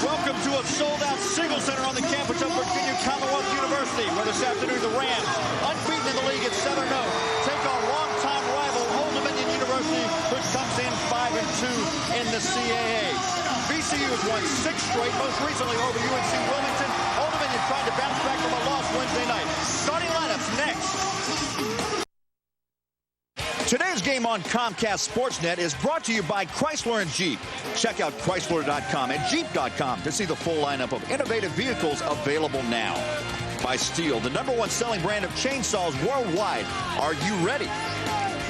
Welcome to a sold-out Siegel Center on the campus of Virginia Commonwealth University, where this afternoon the Rams, unbeaten in the league at 7-0, take on longtime rival Old Dominion University, which comes in 5-2 in the CAA. VCU has won 6 straight, most recently over UNC Wilmington. Old Dominion trying to bounce back from a loss Wednesday night. Starting lineups next. Today's game on Comcast Sportsnet is brought to you by Chrysler and Jeep. Check out Chrysler.com and Jeep.com to see the full lineup of innovative vehicles available now. By Steel, the #1 selling brand of chainsaws worldwide. Are you ready?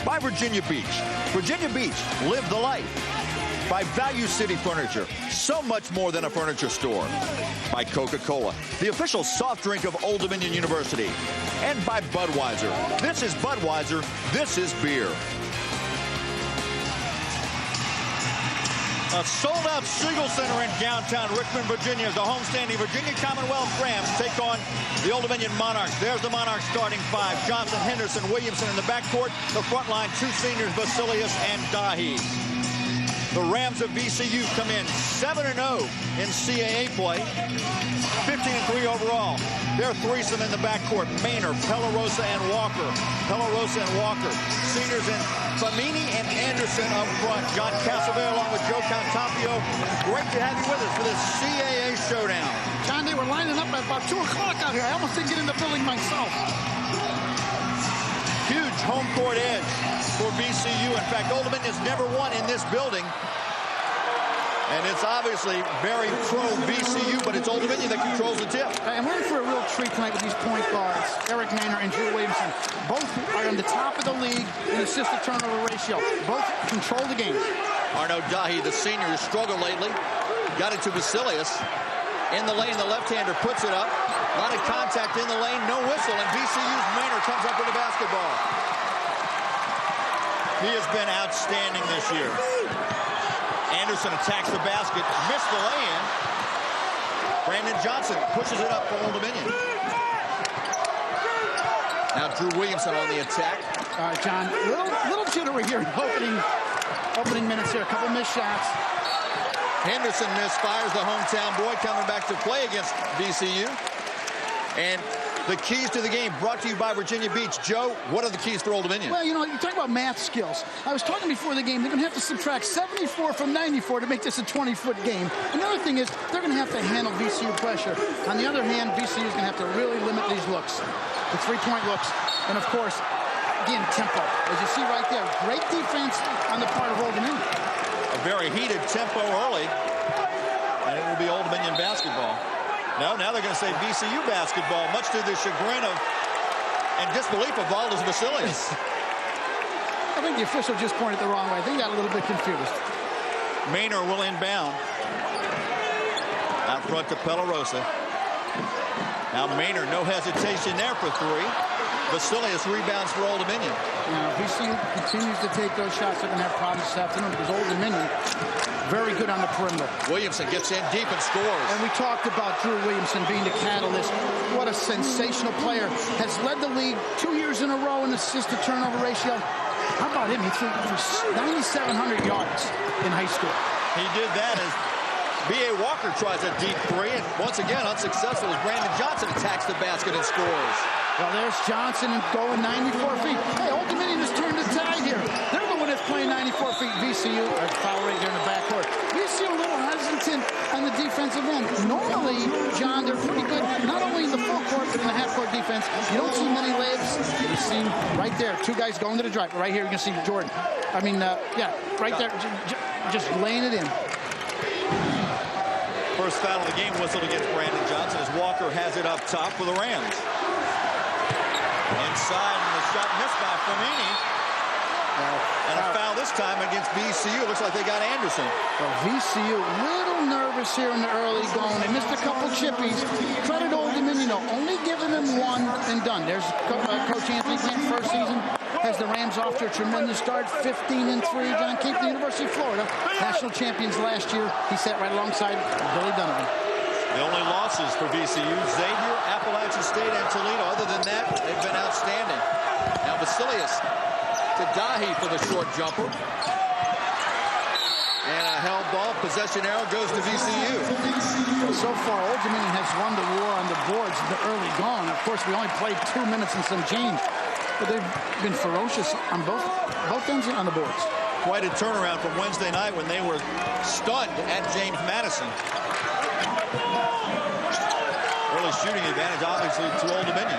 By Virginia Beach. Virginia Beach, live the life. By Value City Furniture, so much more than a furniture store. By Coca-Cola, the official soft drink of Old Dominion University. And by Budweiser. This is Budweiser, this is beer. A sold-out Siegel Center in downtown Richmond, Virginia, as the homestanding Virginia Commonwealth Rams take on the Old Dominion Monarchs. There's the Monarchs starting 5. Johnson, Henderson, Williamson in the backcourt. The front line, 2 seniors, Basilius and Dahi. The Rams of VCU come in 7-0 in CAA play, 15-3 overall. Their threesome in the backcourt, Maynor, Pellarosa, and Walker. Pellarosa and Walker. Seniors in Famini and Anderson up front. John Casavera along with Joe Cantapio. Great to have you with us for this CAA showdown. John, they were lining up at about 2 o'clock out here. I almost didn't get in the building myself. Huge home court edge for VCU. In fact, Old Dominion has never won in this building. And it's obviously very pro-VCU, but it's Old Dominion that controls the tip. And we're in for a real treat tonight with these point guards, Eric Maynor and Drew Williamson. Both are on the top of the league in assist-to-turnover ratio. Both control the game. Arno Dahi, the senior, has struggled lately. Got it to Basilius. In the lane, the left-hander puts it up. A lot of contact in the lane, no whistle, and VCU's Maynor comes up with the basketball. He has been outstanding this year. Anderson attacks the basket, missed the lay-in. Brandon Johnson pushes it up for Old Dominion. Now Drew Williamson on the attack. All right, John, little jittery here in opening minutes here. A couple missed shots. Henderson misfires, the hometown boy coming back to play against VCU. And the keys to the game brought to you by Virginia Beach. Joe, what are the keys for Old Dominion? Well, you know, you talk about math skills. I was talking before the game, they're going to have to subtract 74 from 94 to make this a 20-foot game. Another thing is they're going to have to handle VCU pressure. On the other hand, VCU is going to have to really limit these looks, the three-point looks. And, of course, again, tempo. As you see right there, great defense on the part of Old Dominion. A very heated tempo early, and it will be Old Dominion basketball. No, now they're going to say VCU basketball, much to the chagrin of and disbelief of Valdez Basilius. I think the official just pointed the wrong way. I think he got a little bit confused. Maynor will inbound. Out front to Pellarosa. Now Maynor, no hesitation there for 3. Basilius rebounds for Old Dominion. Now, if VCU continues to take those shots, they're going to have problems this afternoon because Old Dominion, very good on the perimeter. Williamson gets in deep and scores. And we talked about Drew Williamson being the catalyst. What a sensational player. Has led the league 2 years in a row in assist-to-turnover ratio. How about him? He threw 9,700 yards in high school. He did that as B.A. Walker tries a deep 3, and once again unsuccessful as Brandon Johnson attacks the basket and scores. Well, there's Johnson going 94 feet. Hey, Old Dominion has turned the tide here. They're the one that's playing 94 feet. VCU, foul right there in the backcourt. VCU a little hesitant on the defensive end. Normally, John, they're pretty good, not only in the full court, but in the half-court defense. You don't see many layups. You see right there, 2 guys going to the drive. Right here, you can see Jordan. I mean, yeah, right there, just laying it in. First foul of the game whistled against Brandon Johnson as Walker has it up top for the Rams. Inside, and the shot missed by Famini. And a foul this time against VCU. Looks like they got Anderson. Well, VCU, little nervous here in the early going. They missed a couple chippies. Credit Old Dominion, only giving them 1 and done. There's Coach Anthony Camp, first season. Has the Rams off to a tremendous start, 15-3. John Keefe, the University of Florida, national champions last year. He sat right alongside Billy Donovan. The only losses for VCU, Xavier, Appalachian State, and Toledo. Other than that, they've been outstanding. Now Basilius to Dahi for the short jumper. And a held ball Possession arrow goes to VCU. So far, Old Dominion has won the war on the boards early going. Of course, we only played 2 minutes and some change, but they've been ferocious on both ends on the boards. Quite a turnaround from Wednesday night when they were stunned at James Madison. Early shooting advantage, obviously, to Old Dominion.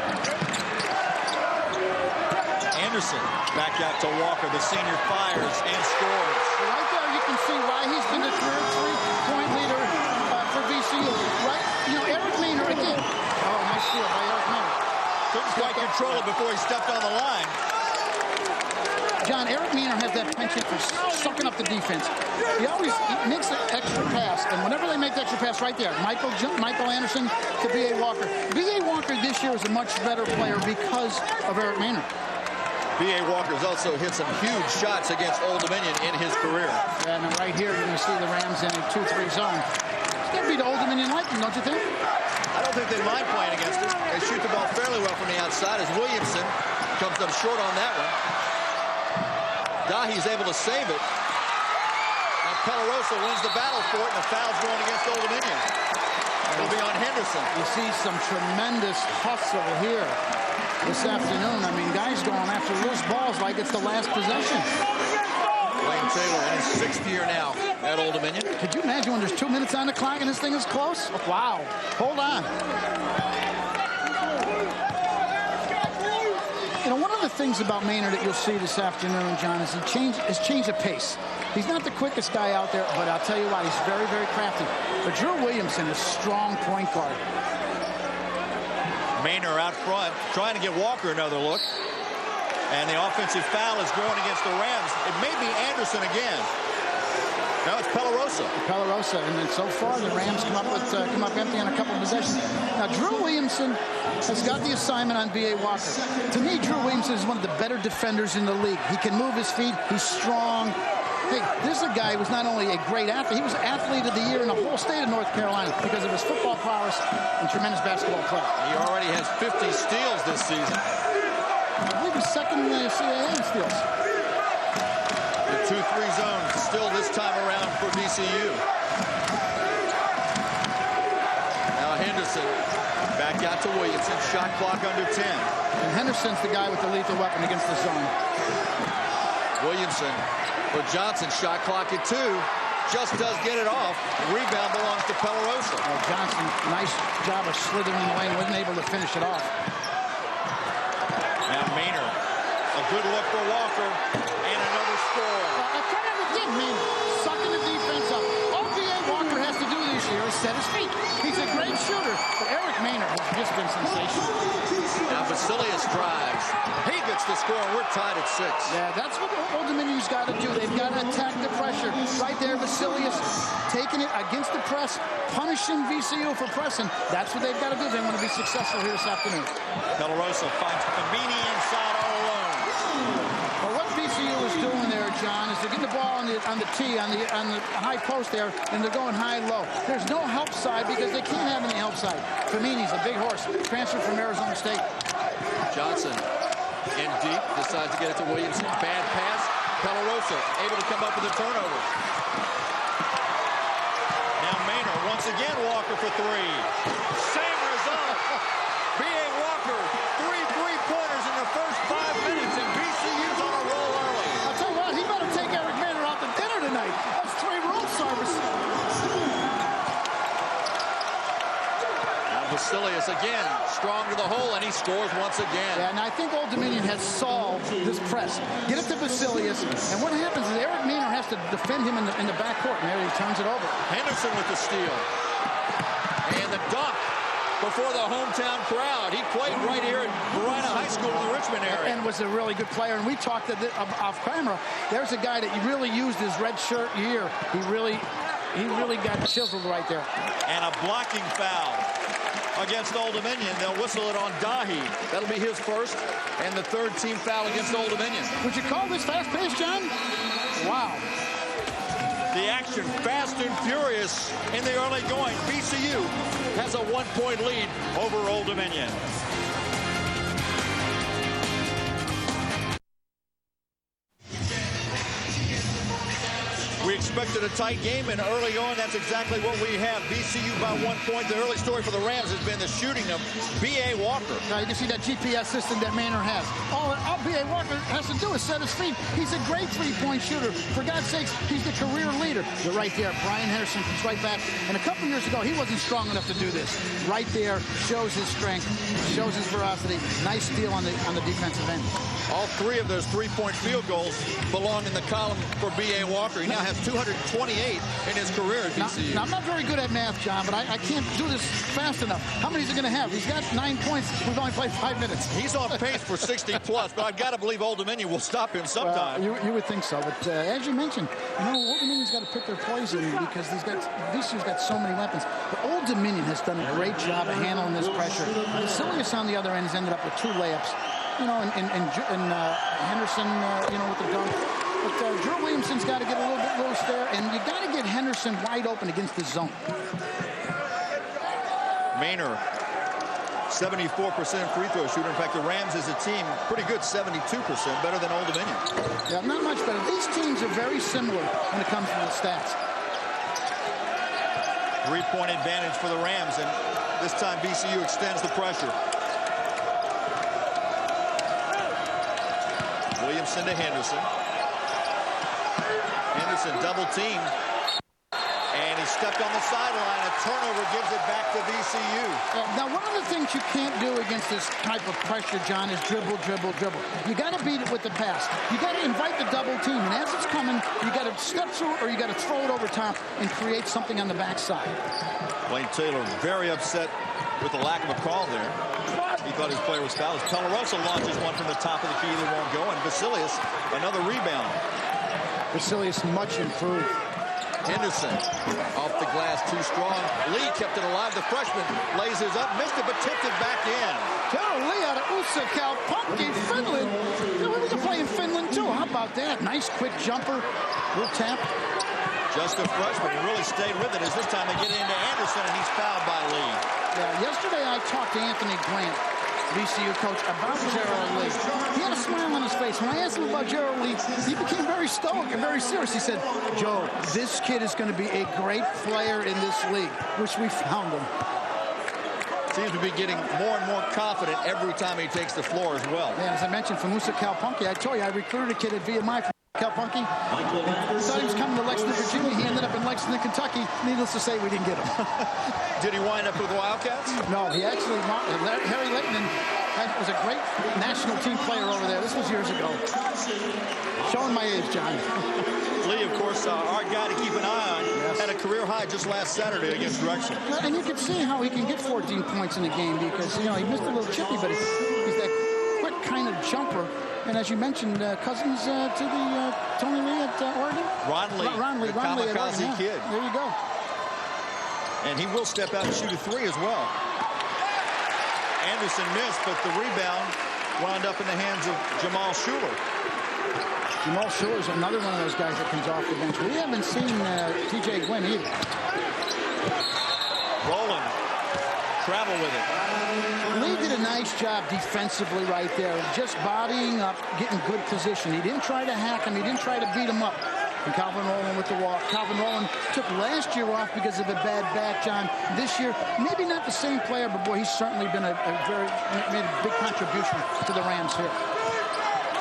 Anderson back out to Walker. The senior fires and scores. Right there, you can see why he's been the career three-point leader for VCU. Right, Eric Maynor again. Oh, nice steal by Eric Maynor. Couldn't quite control it before he stepped on the line. John, Eric Maynor has that penchant for sucking up the defense. He makes an extra pass, and whenever they make the extra pass right there, Michael Anderson to B.A. Walker. B.A. Walker this year is a much better player because of Eric Maynor. B.A. Walker's also hit some huge shots against Old Dominion in his career. And right here, you're going to see the Rams in a 2-3 zone. It's going to be the Old Dominion like them, don't you think? I don't think they mind playing against it. They shoot the ball fairly well from the outside as Williamson comes up short on that one. Dahi's able to save it. Now Pelarosa wins the battle for it, and a foul's going against Old Dominion. It'll be on Henderson. You see some tremendous hustle here this afternoon. I mean, guys going after loose balls like it's the last possession. Wayne Taylor in his 6th year now at Old Dominion. Could you imagine when there's 2 minutes on the clock and this thing is close? Wow. Hold on. One of the things about Maynor that you'll see this afternoon, John, is he's changed the pace. He's not the quickest guy out there, but I'll tell you what, he's very, very crafty. But Drew Williamson is strong point guard. Maynor out front, trying to get Walker another look. And the offensive foul is going against the Rams. It may be Anderson again. Now it's Pelarosa. And then so far the Rams come up empty on a couple of possessions. Now Drew Williamson has got the assignment on B.A. Walker. To me, Drew Williamson is one of the better defenders in the league. He can move his feet. He's strong. Hey, this is a guy who was not only a great athlete, he was Athlete of the Year in the whole state of North Carolina because of his football prowess and tremendous basketball play. He already has 50 steals this season. I believe he's second in the CAA in steals. The 2-3 zone still this time around for VCU. Now Henderson back out to Williamson. Shot clock under 10. And Henderson's the guy with the lethal weapon against the zone. Williamson for Johnson. Shot clock at 2. Just does get it off. Rebound belongs to Pelarosa. Johnson, nice job of slithering in the lane. Wasn't able to finish it off. Now Maynor. A good look for Walker. And another score. I kind of did, man. Sucking the defense up. All B.A. Walker has to do this year is set his feet. He's a great shooter, but Eric Maynor has just been sensational. Now Basilius drives. He gets the score, and we're tied at 6. Yeah, that's what Old Dominion's got to do. They've got to attack the pressure. Right there, Basilius taking it against the press, punishing VCU for pressing. That's what they've got to do. They want to be successful here this afternoon. Pelarosa finds Famini inside all alone. Well, what VCU is doing there, John, is they're getting the ball on the tee, on the high post there, and they're going high-low. There's no help side because they can't have any help side. Famini's a big horse, transferred from Arizona State. Johnson in deep, decides to get it to Williamson. Bad pass. Pelarosa able to come up with a turnover. Now Maynor once again Walker for 3. Same result. B.A. Walker, 3 3-pointers in the first 5 minutes, and VCU's on a roll early. I'll tell you what, he better take Eric Maynor out to dinner tonight. That's 3 room service. Now Basilius again, strong to the hole, and he scores once again. Yeah, and I think Old Dominion has solved this press. Get it to Basilius, and what happens is Eric Maynor has to defend him in the backcourt, and there he turns it over. Henderson with the steal. And the dunk before the hometown crowd. He played right here at Verina High School in the Richmond area. And was a really good player. And we talked off camera. There's a guy that really used his red shirt year. He really got chiseled right there. And a blocking foul against Old Dominion. They'll whistle it on Dahi. That'll be his first and the 3rd team foul against Old Dominion. Would you call this fast-paced, John? Wow. The action fast and furious in the early going. VCU has a 1-point lead over Old Dominion. We expect expected a tight game, and early on, that's exactly what we have. VCU by 1 point. The early story for the Rams has been the shooting of B.A. Walker. Now you can see that GPS system that Maynor has. All B.A. Walker has to do is set his feet. He's a great three-point shooter. For God's sakes, he's the career leader. You're right there. Brian Henderson comes right back. And a couple years ago, he wasn't strong enough to do this. Right there, shows his strength, shows his ferocity. Nice steal on the defensive end. All three of those three-point field goals belong in the column for B.A. Walker. He now has 228 in his career at VCU. Now, I'm not very good at math, John, but I can't do this fast enough. How many is he going to have? He's got 9 points. We've only played 5 minutes. He's on pace for 60-plus, but I've got to believe Old Dominion will stop him sometime. You would think so, but as you mentioned, Old Dominion's got to pick their poison because VCU's got so many weapons. But Old Dominion has done a great job of handling this pressure. Vasilius on the other end has ended up with 2 layups. And Henderson, with the dunk. But Drew Williamson's got to get a little bit loose there, and you got to get Henderson wide open against the zone. Maynor, 74% free throw shooter. In fact, the Rams as a team, pretty good, 72%, better than Old Dominion. Yeah, not much better. These teams are very similar when it comes to the stats. 3-point advantage for the Rams, and this time VCU extends the pressure. Williamson to Henderson. Henderson double team. And he stepped on the sideline. A turnover gives it back to VCU. Now, one of the things you can't do against this type of pressure, John, is dribble, dribble, dribble. You got to beat it with the pass. You got to invite the double team. And as it's coming, you got to step through or you got to throw it over top and create something on the backside. Blaine Taylor very upset with the lack of a call there. He thought his player was fouled. Pelarosa launches one from the top of the key that won't go. And Vasilius, another rebound. Vasilius much improved. Henderson off the glass, too strong. Lee kept it alive. The freshman lays his up, missed it, but tipped it back in. Gerald Lee out of Kaupunki, Finland. We can play in Finland, too. How about that? Nice quick jumper. Little tap. Just a freshman. He really stayed with it as this time they get into Anderson, and he's fouled by Lee. Yeah, yesterday I talked to Anthony Grant, VCU coach, about Gerald Lee. He had a smile on his face. When I asked him about Gerald Lee, he became very stoic and very serious. He said, Joe, this kid is going to be a great player in this league, which we found him. Seems to be getting more and more confident every time he takes the floor as well. Yeah, as I mentioned, from Kaupunki, I told you, I recruited a kid at VMI from Kaupunki. Thought he was coming to Lexington, Virginia. He ended up in Lexington, Kentucky. Needless to say, we didn't get him. Did he wind up with the Wildcats? No, he actually, Harry Leighton was a great national team player over there. This was years ago. Showing my age, John. Lee, of course, our guy to keep an eye on, had a career high just last Saturday against Drexel. And you can see how he can get 14 points in a game because, he missed a little chippy, but he's that quick kind of jumper. And as you mentioned, cousins to the Tony Lee at Oregon? Ron Lee, the kamikaze kid. There you go. And he will step out and shoot a 3 as well. Anderson missed, but the rebound wound up in the hands of Jamal Shuler. Jamal Shuler is another one of those guys that comes off the bench. We haven't seen T.J. Gwynn either. Rowland, travel with it. Lee did a nice job defensively right there, just bodying up, getting good position. He didn't try to hack him. He didn't try to beat him up. And Calvin Rowland with the walk. Calvin Rowland took last year off because of a bad back, John. This year, maybe not the same player, but boy, he's certainly been made a big contribution to the Rams here.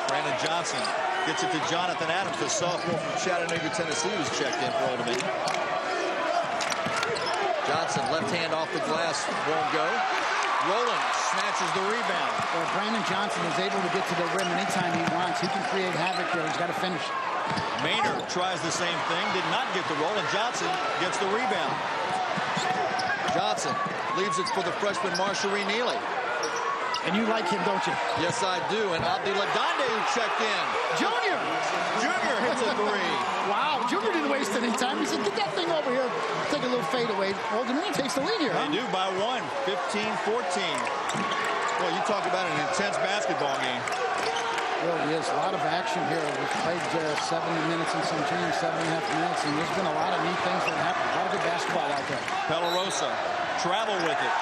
Brandon Johnson gets it to Jonathan Adams, the sophomore from Chattanooga, Tennessee, who's checked in for Old Dominion. Johnson, left hand off the glass, won't go. Rowland snatches the rebound. Well, Brandon Johnson is able to get to the rim anytime he wants. He can create havoc there. He's got to finish. Maynor tries the same thing, did not get the roll, and Johnson gets the rebound. Johnson leaves it for the freshman Marsharee Neely. And you like him, don't you? Yes, I do. And Abdi Ladonde who checked in. Junior hits a 3. Wow, Junior didn't waste any time. He said, get that thing over here. Take a little fade away. Old Dominion takes the lead here. They do by 1, 15-14. Well, you talk about an intense basketball game. Really is. A lot of action here. We've played 7 minutes and some change, 7.5 minutes, and there's been a lot of neat things that happen. A lot of good basketball out there. Pelarosa, travel with it.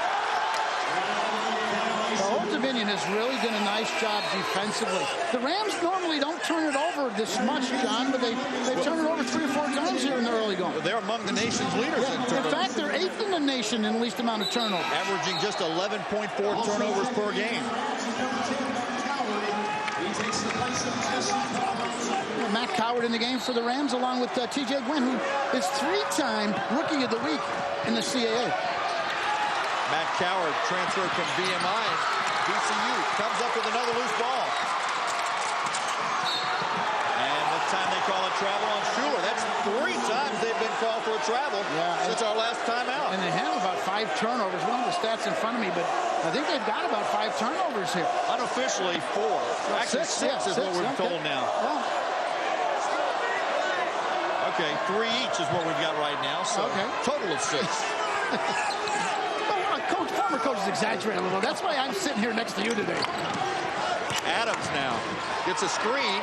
So Old Dominion has really done a nice job defensively. The Rams normally don't turn it over this much, John, but they turn it over 3 or 4 times here in the early going. They're among the nation's leaders in turnovers. In fact, they're 8th in the nation in least amount of turnovers. Averaging just 11.4 turnovers per game. Matt Coward in the game for the Rams, along with T.J. Gwynn, who is 3-time Rookie of the Week in the CAA. Matt Coward transferred from VMI. VCU comes up with another loose ball. And this time they call a travel on Schuler. That's 3 times they've been called for a travel since our last time out. And they have about 5 turnovers. One of the stats in front of me, but I think they've got about 5 turnovers here. Unofficially 4. Actually 6 is what we're told now. Okay, 3 each is what we've got right now. So total of 6. Former coaches exaggerate a little. That's why I'm sitting here next to you today. Adams now gets a screen.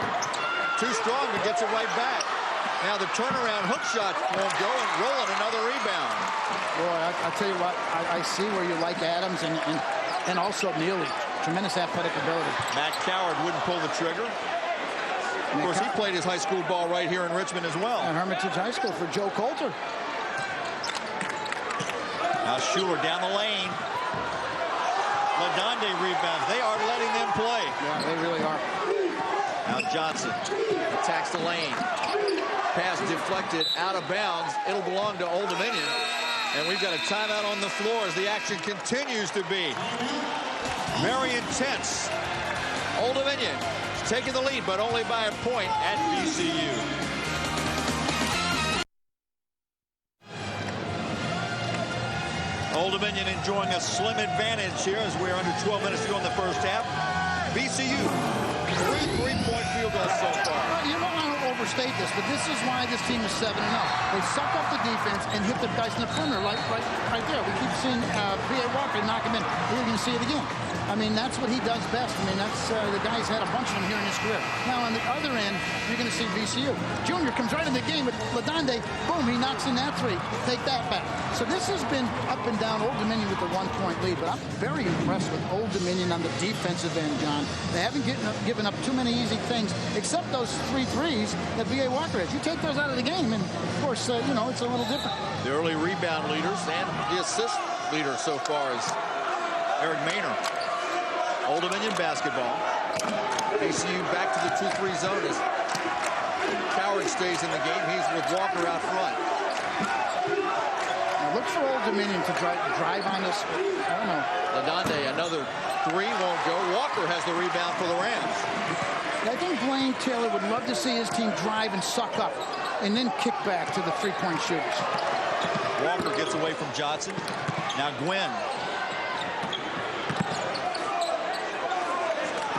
Too strong, but gets it right back. Now the turnaround hook shot won't go, and rolling another rebound. Boy, I'll tell you what, I see where you like Adams and also Neely. Tremendous athletic ability. Matt Coward wouldn't pull the trigger. Of course, he played his high school ball right here in Richmond as well. At Hermitage High School for Joe Coulter. Now Schuler down the lane. Ladonde rebounds. They are letting them play. Yeah, they really are. Now Johnson attacks the lane. Pass deflected out of bounds. It'll belong to Old Dominion. And we've got a timeout on the floor as the action continues to be very intense. Old Dominion taking the lead, but only by a point at VCU. Old Dominion enjoying a slim advantage here as we're under 12 minutes to go in the first half. VCU, 3 3-point field goals so far. You don't want to overstate this, but this is why this team is 7-0. They suck up the defense and hit the guys in the perimeter right there. We keep seeing B.A. Walker knock him in. We're going to see it again. I mean, that's what he does best. I mean, that's the guy's had a bunch of them here in his career. Now, on the other end, you're going to see VCU. Junior comes right in the game with Ladonde. Boom, he knocks in that 3. Take that back. So this has been up and down. Old Dominion with the 1-point lead. But I'm very impressed with Old Dominion on the defensive end, John. They haven't given up too many easy things, except those 3 threes that B.A. Walker has. You take those out of the game, and, of course, you know, it's a little different. The early rebound leaders and the assist leader so far is Eric Maynor. Old Dominion basketball. VCU back to the 2-3 zone as Coward stays in the game. He's with Walker out front. Now look for Old Dominion to drive on this. I don't know. Ladonde, another 3 won't go. Walker has the rebound for the Rams. I think Blaine Taylor would love to see his team drive and suck up and then kick back to the 3-point shooters. Walker gets away from Johnson. Now Gwynn.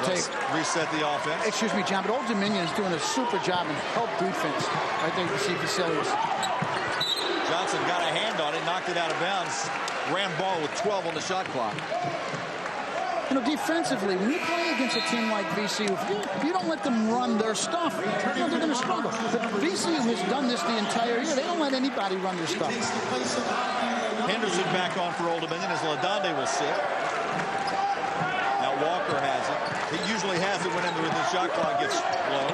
Let's reset the offense. Excuse me, John, but Old Dominion is doing a super job in help defense. I think you see Vasilius. Johnson got a hand on it, knocked it out of bounds. Ran ball with 12 on the shot clock. You know, defensively, when you play against a team like VCU, if you don't let them run their stuff, you know, they're going to struggle. But VCU has done this the entire year. They don't let anybody run their stuff. Henderson back on for Old Dominion as Ladonde will sit. Now Walker has it. He usually has it when the shot clock gets low.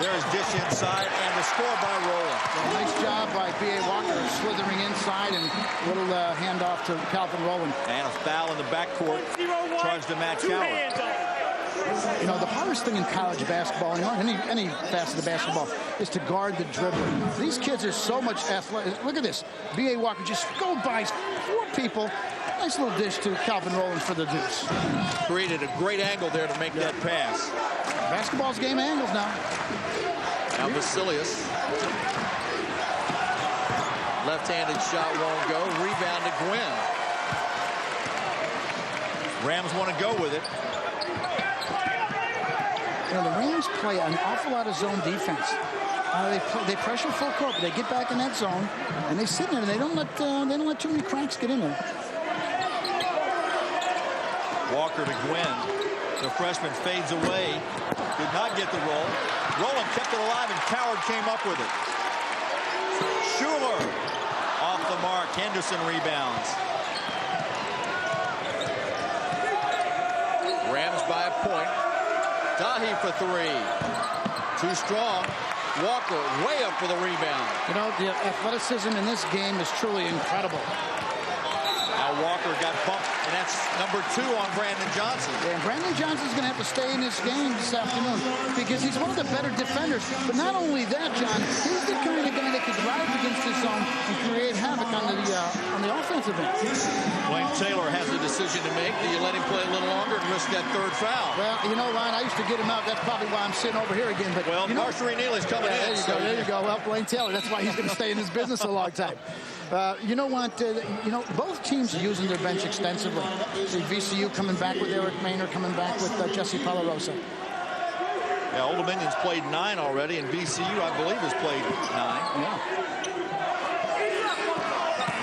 There's dish inside and the score by Rowland. Nice job by B.A. Walker slithering inside and little handoff to Calvin Rowland. And a foul in the backcourt. Charged to Matt Coward. You know, the hardest thing in college basketball, you know, any facet of basketball, is to guard the dribbler. These kids are so much athletic. Look at this. B.A. Walker just go by 4 people. Nice little dish to Calvin Rowland for the deuce. Created a great angle there to make that pass. Basketball's game angles now. Now Vasilius. Left-handed shot won't go. Rebound to Gwynn. Rams want to go with it. You know, the Rams play an awful lot of zone defense. They pressure full court, but they get back in that zone and they sit there and they don't let too many cracks get in there. Walker to Gwynn. The freshman fades away. Did not get the roll. Rowland kept it alive and Coward came up with it. Schuler off the mark. Henderson rebounds. for three. Too strong. Walker way up for the rebound. You know, the athleticism in this game is truly incredible. Now Walker got bumped, and that's number 2 on Brandon Johnson. Yeah, Brandon Johnson's going to have to stay in this game this afternoon because he's one of the better defenders. But not only that, John, he's the kind of guy that could drive against his zone and create havoc on the offensive end. Wayne Taylor has a decision to make. Do you let him play a little longer and risk that 3rd foul? Well, you know, Ron, I used to get him out. That's probably why I'm sitting over here again. But well, you know, Marjorie Neely's coming in. There you go. Well, Wayne Taylor, that's why he's going to stay in this business a long time. You know what? You know, both teams are using their bench extensively. See VCU coming back with Eric Maynor, coming back with Jesse Palarosa. Yeah, Old Dominion's played 9 already, and VCU, I believe, has played 9. Yeah.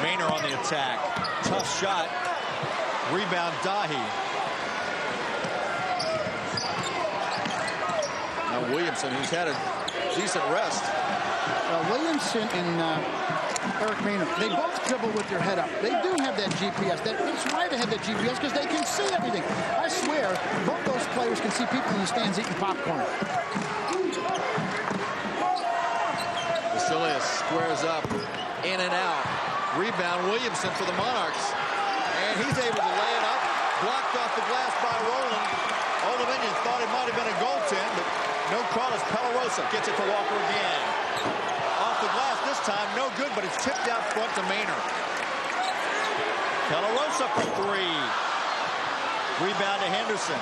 Maynor on the attack. Tough shot. Rebound, Dahi. Now Williamson, who's had a decent rest. Williamson and Eric Maynor, they both dribble with their head up. They do have that GPS. It's why they have that GPS, because they can see everything. I swear, both those players can see people in the stands eating popcorn. Vasilius squares up, in and out. Rebound, Williamson for the Monarchs. And he's able to lay it up. Blocked off the glass by Rowland. Old Dominion thought it might have been a goaltend, but no call as Palarosa gets it to Walker again. Off the glass this time, no good, but it's tipped out front to Maynor. Palarosa for 3. Rebound to Henderson.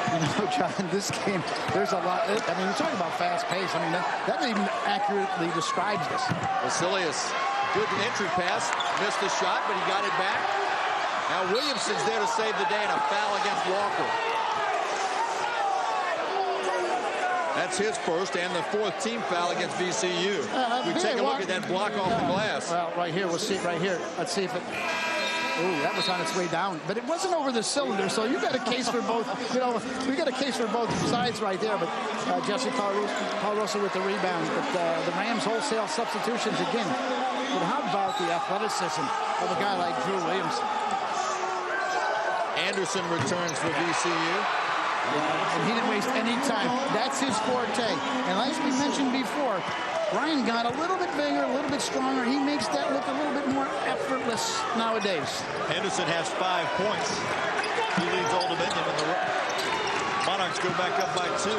You know, John, in this game, there's a lot. I mean, you're talking about fast pace. I mean, that even accurately describes this. Vasilius, good entry pass. Missed the shot, but he got it back. Now Williamson's there to save the day, and a foul against Walker. That's his first and the 4th team foul against VCU. We take a look at that block off the glass. Well, right here, we'll see it right here. Let's see if it... Ooh, that was on its way down. But it wasn't over the cylinder, so you got a case for both. You know, we got a case for both sides right there. But Jesse Palarosa with the rebound. But the Rams wholesale substitutions again. But how about the athleticism of a guy like Drew Williamson? Anderson returns for VCU. And he didn't waste any time. That's his forte. And as we mentioned before, Brian got a little bit bigger, a little bit stronger. He makes that look a little bit more effortless nowadays. Henderson has 5 points. He leads Old Dominion, and the Monarchs go back up by 2.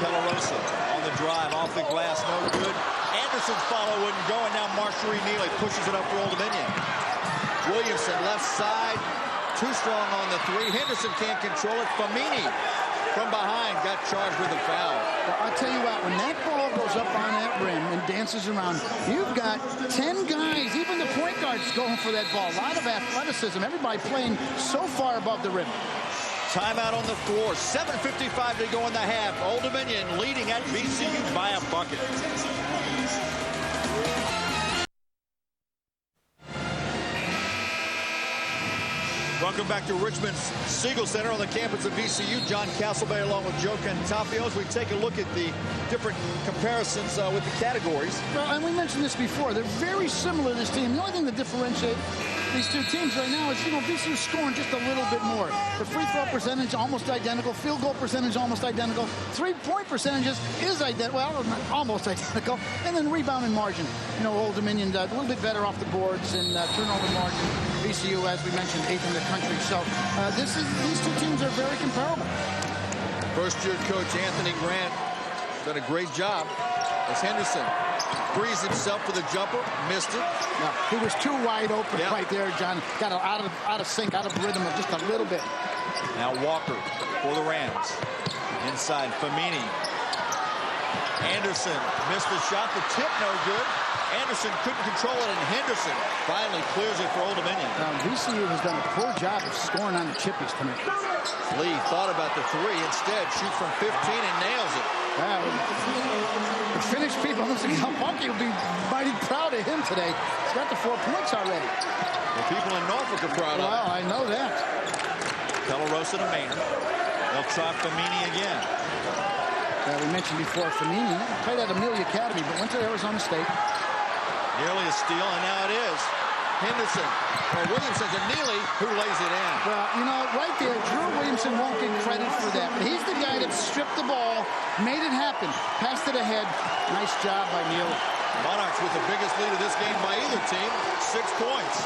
Palarosa on the drive, off the glass, no good. Anderson's follow wouldn't go, and now Marjorie Neely pushes it up for Old Dominion. Williamson left side. Too strong on the 3. Henderson can't control it. Famini from behind got charged with a foul. Well, I'll tell you what, when that ball goes up on that rim and dances around, you've got 10 guys, even the point guards, going for that ball. A lot of athleticism. Everybody playing so far above the rim. Timeout on the floor. 7:55 to go in the half. Old Dominion leading at VCU by a bucket. Welcome back to Richmond's Siegel Center on the campus of VCU. John Castlebay along with Joe Cantafio as we take a look at the different comparisons with the categories. Well, and we mentioned this before. They're very similar, this team. The only thing that differentiates these two teams right now is, you know, VCU scoring just a little bit more. The free throw percentage almost identical. Field goal percentage almost identical. 3-point percentages is identical. Well, almost identical. And then rebounding margin. You know, Old Dominion a little bit better off the boards and turnover margin. VCU, as we mentioned, 8th in the country. So these two teams are very comparable. First-year coach Anthony Grant done a great job as Henderson frees himself for the jumper, missed it. Yeah, he was too wide open right there, John. Got out of sync, out of rhythm just a little bit. Now Walker for the Rams. Inside, Famini. Anderson missed the shot. The tip no good. Anderson couldn't control it, and Henderson finally clears it for Old Dominion. Now, VCU has done a poor job of scoring on the chippies tonight. Lee thought about the 3. Instead, shoots from 15 and nails it. The Finnish people, listen, Punky will be mighty proud of him today. He's got the 4 points already. The people in Norfolk are proud of him. Well, I know that. Palarosa to Maynor. They'll try Famini again. We mentioned before, Famini played at Amelia Academy, but went to Arizona State. Nearly a steal, and now it is. Henderson, or Williamson to Neely, who lays it in. Well, you know, right there, Drew Williamson won't get credit for that. But he's the guy that stripped the ball, made it happen, passed it ahead. Nice job by Neely. Monarchs with the biggest lead of this game by either team, 6 points.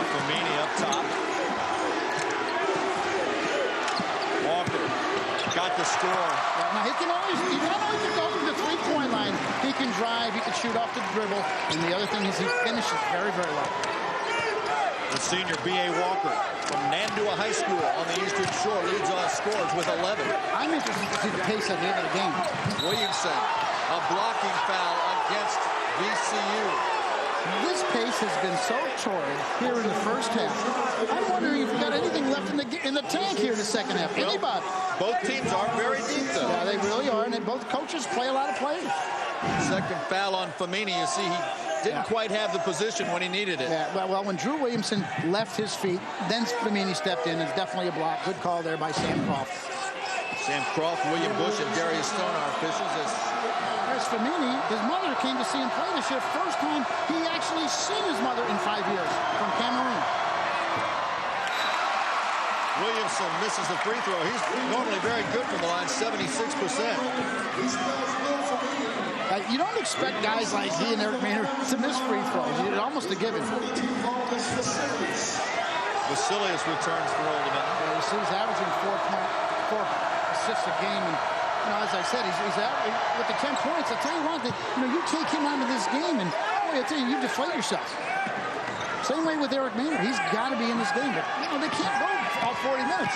Famini up top. Walker got the score. Now he not only can go from the three-point line, he can drive, he can shoot off the dribble, and the other thing is he finishes very, very well. The senior B.A. Walker from Nandua High School on the Eastern Shore leads on scores with 11. I'm interested to see the pace at the end of the game. Williamson, a blocking foul against VCU. This pace has been so torrid here in the first half. I'm wondering if we've got anything left in the tank here in the second half. Well, anybody? Both teams are very deep, though. Yeah, they really are, and both coaches play a lot of plays. Second foul on Famini. You see, he didn't quite have the position when he needed it. Yeah, well, when Drew Williamson left his feet, then Famini stepped in. It's definitely a block. Good call there by Sam Croft. Sam Croft, William Bush, and Darius Stone are officials. There's Famini. His mother came to see him play this year. First time he actually seen his mother in 5 years from Cameroon. Williamson misses the free throw. He's normally very good from the line, 76%. You don't expect guys like he and Eric Maynor to miss free throws. It's almost a given. Vasilius returns for Old Dominion. Yeah, you see he's averaging 4.4 assists a game. And, you know, as I said, he's averaging with the 10 points. I'll tell you what, you take him out of this game, and boy, I tell you deflate yourself. Same way with Eric Maynor. He's got to be in this game, but they can't go all 40 minutes.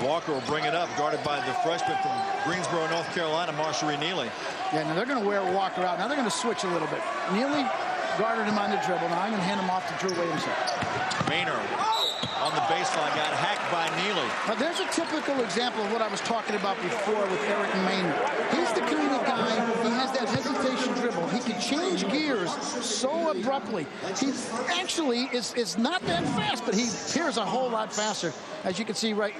Walker will bring it up, guarded by the freshman from Greensboro, North Carolina, Marsha Neely. Yeah, now they're going to wear Walker out. Now they're going to switch a little bit. Neely guarded him on the dribble. Now I'm going to hand him off to Drew Williamson. Maynor on the baseline got hacked by Neely. Now there's a typical example of what I was talking about before with Eric Maynor. He's the kind of guy, he has that hesitation dribble. He can change gears so abruptly. He actually is not that fast, but he appears a whole lot faster. As you can see we were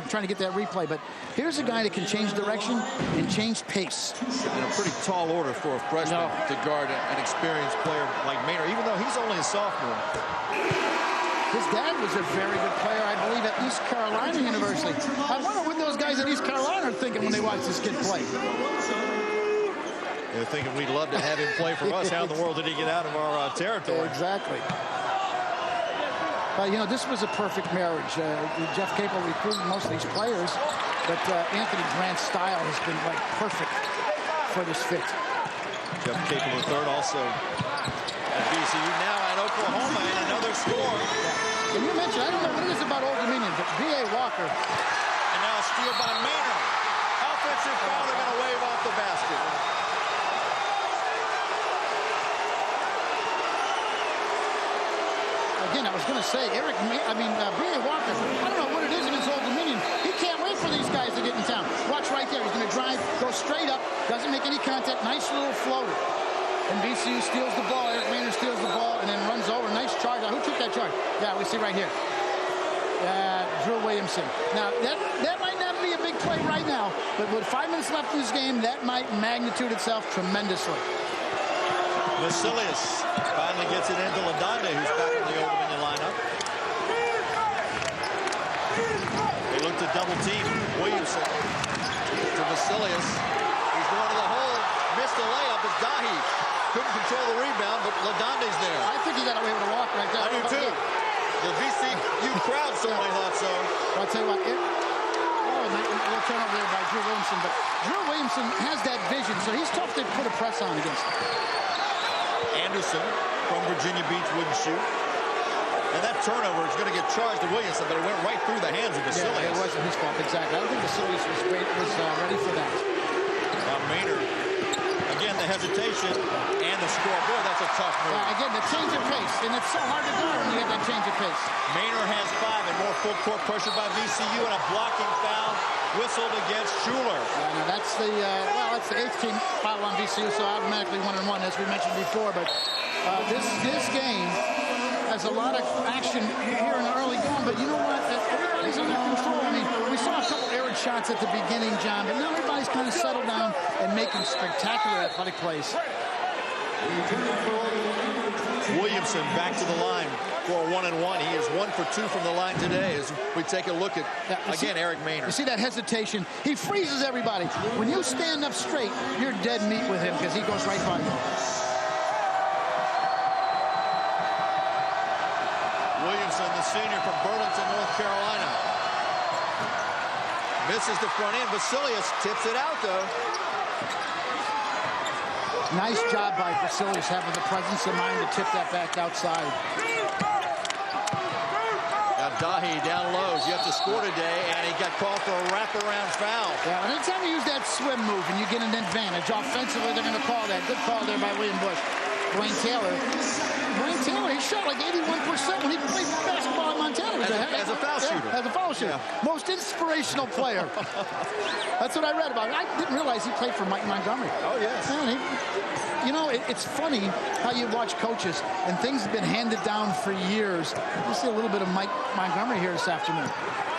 trying to get that replay, but here's a guy that can change direction and change pace. And a pretty tall order for a freshman to guard an experienced player like Maynor, even though he's only a sophomore. His dad was a very good player, I believe, at East Carolina University. I wonder what those guys at East Carolina are thinking when they watch this kid play. They're thinking we'd love to have him play for us. How in the world did he get out of our territory? Exactly. This was a perfect marriage. Jeff Capel recruited most of these players, but Anthony Grant's style has been perfect for this fit. Jeff Capel III also at VCU, now at Oklahoma, and another score. And you mentioned, I don't know what it is about Old Dominion, but B.A. Walker. And now a steal by Maynor. Offensive foul, they're going to wave off the basket. Again, I was going to say, B.A. Walker, I don't know what it is against Old Dominion. He can't wait for these guys to get in town. Watch right there. He's going to drive, go straight up, doesn't make any contact. Nice little floater. And VCU steals the ball. Eric Maynor steals the ball and then runs over. Nice charge. Now, who took that charge? Yeah, we see right here. Drew Williamson. Now, that might not be a big play right now, but with 5 minutes left in this game, that might magnitude itself tremendously. Vasilius finally gets it into Ladonde, who's back in the Old Dominion lineup. They look to double team. Williamson to Vasilius. He's going to the hole. Missed the layup. It's Dahi. Couldn't control the rebound, but Ladonde's there. I think he got away with a walk right there. I do too. The VCU crowd certainly thought so. Well, I'll tell you what. Little turnover there by Drew Williamson, but Drew Williamson has that vision, so he's tough to put a press on against him. Anderson from Virginia Beach wouldn't shoot. And that turnover is going to get charged to Williamson, but it went right through the hands of Vasilius. Yeah, it wasn't his fault, exactly. I don't think Vasilius was ready for that. Now Maynor, again, the hesitation and the score. Boy, that's a tough move. Again, the change of pace, and it's so hard to do when you get that change of pace. Maynor has 5 and more full court pressure by VCU, and a blocking foul whistled against Schuler. Now that's the 8th team foul on VCU, so automatically 1-1, as we mentioned before. But this game has a lot of action here in the early going. But you know what? everybody's under control. I mean, we saw a couple errant shots at the beginning, John, but now everybody's kind of settled down and making spectacular athletic plays. Williamson back to the line for a 1-and-1. He is 1 for 2 from the line today as we take a look at, again, Eric Maynor. You see that hesitation? He freezes everybody. When you stand up straight, you're dead meat with him because he goes right by you. Williamson, the senior from Burlington, North Carolina. Misses the front end. Vasilius tips it out, though. Nice job by Vasilius having the presence of mind to tip that back outside. Now Dahi down lows. You have to score today, and he got called for a wraparound foul. Yeah, anytime you use that swim move and you get an advantage, offensively they're going to call that. Good call there by William Bush. Wayne Taylor, he shot like 81% when he played basketball in Montana. As a foul shooter. As a foul shooter. Yeah. Most inspirational player. That's what I read about him. I didn't realize he played for Mike Montgomery. Oh, yes. You know, it's funny how you watch coaches and things have been handed down for years. You see a little bit of Mike Montgomery here this afternoon.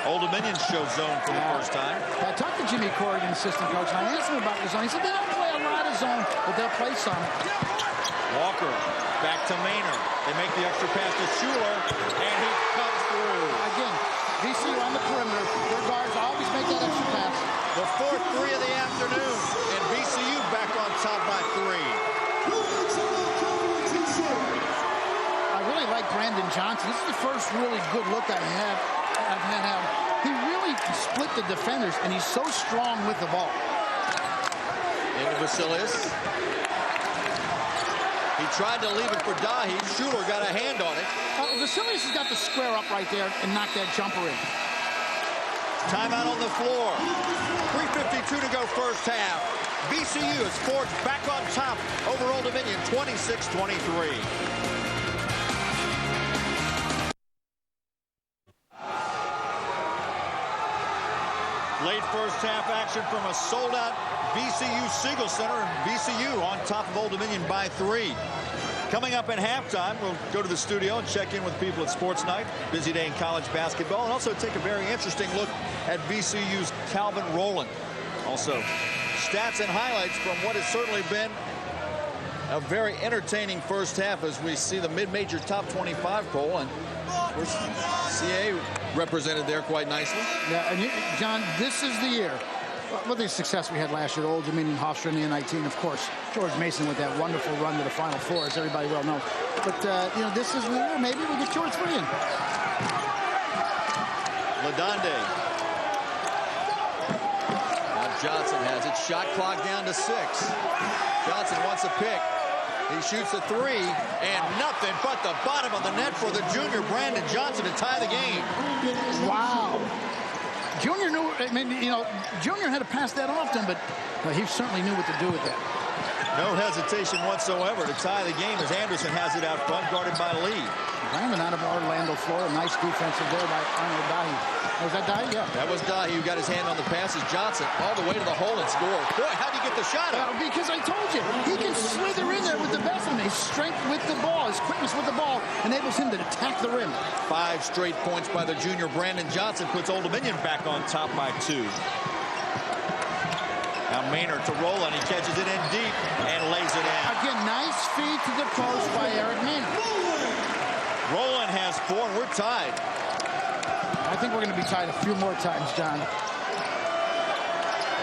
Old Dominion showed zone for the first time. I talked to Jimmy Corrigan, assistant coach, and I asked him about the zone. He said they don't play a lot of zone, but they'll play some. Walker back to Maynor. They make the extra pass to Schuler, and he comes through. Again, VCU on the perimeter. Their guards always make that extra pass. The fourth three of the afternoon, and VCU back on top by 3. I really like Brandon Johnson. This is the first really good look I've had him. He really split the defenders, and he's so strong with the ball. Into Vasilius. He tried to leave it for Dahi. Schuler got a hand on it. Vasilius has got to square up right there and knock that jumper in. Timeout on the floor. 3:52 to go first half. VCU is forged back on top over Old Dominion, 26-23. Late first half action from a sold-out VCU Siegel Center, and VCU on top of Old Dominion by 3. Coming up at halftime, we'll go to the studio and check in with people at Sports Night. Busy day in college basketball, and also take a very interesting look at VCU's Calvin Rowland. Also, stats and highlights from what has certainly been a very entertaining first half as we see the mid-major top 25 poll, and of course, CA represented there quite nicely. Yeah, and John, this is the year. With the success we had last year, Old Dominion, Hofstra, and the U19, of course, George Mason with that wonderful run to the Final Four, as everybody well knows. But, you know, this is the year. Maybe we get 2 or 3 in. Ladonde. Now Johnson has it. Shot clock down to 6. Johnson wants a pick. He shoots a 3, and nothing but the bottom of the net for the junior Brandon Johnson to tie the game. Wow. Junior knew, I mean, you know, Junior had to pass that off to him, but he certainly knew what to do with that. No hesitation whatsoever to tie the game as Anderson has it out front, guarded by Lee. Brandon out of Orlando, Florida. Nice defensive there by Arnold Dahi. Was that Dahi? Yeah. That was Dahi who got his hand on the passes. Johnson all the way to the hole and scored. Boy, how'd he get the shot out? Because I told you, he can slither in there with the best of them. His strength with the ball, his quickness with the ball enables him to attack the rim. 5 straight points by the junior Brandon Johnson puts Old Dominion back on top by 2. Now Maynor to Rowland. He catches it in deep and lays it in. Again, nice feed to the post by Eric Maynor. Rowland has 4, and we're tied. I think we're going to be tied a few more times, John.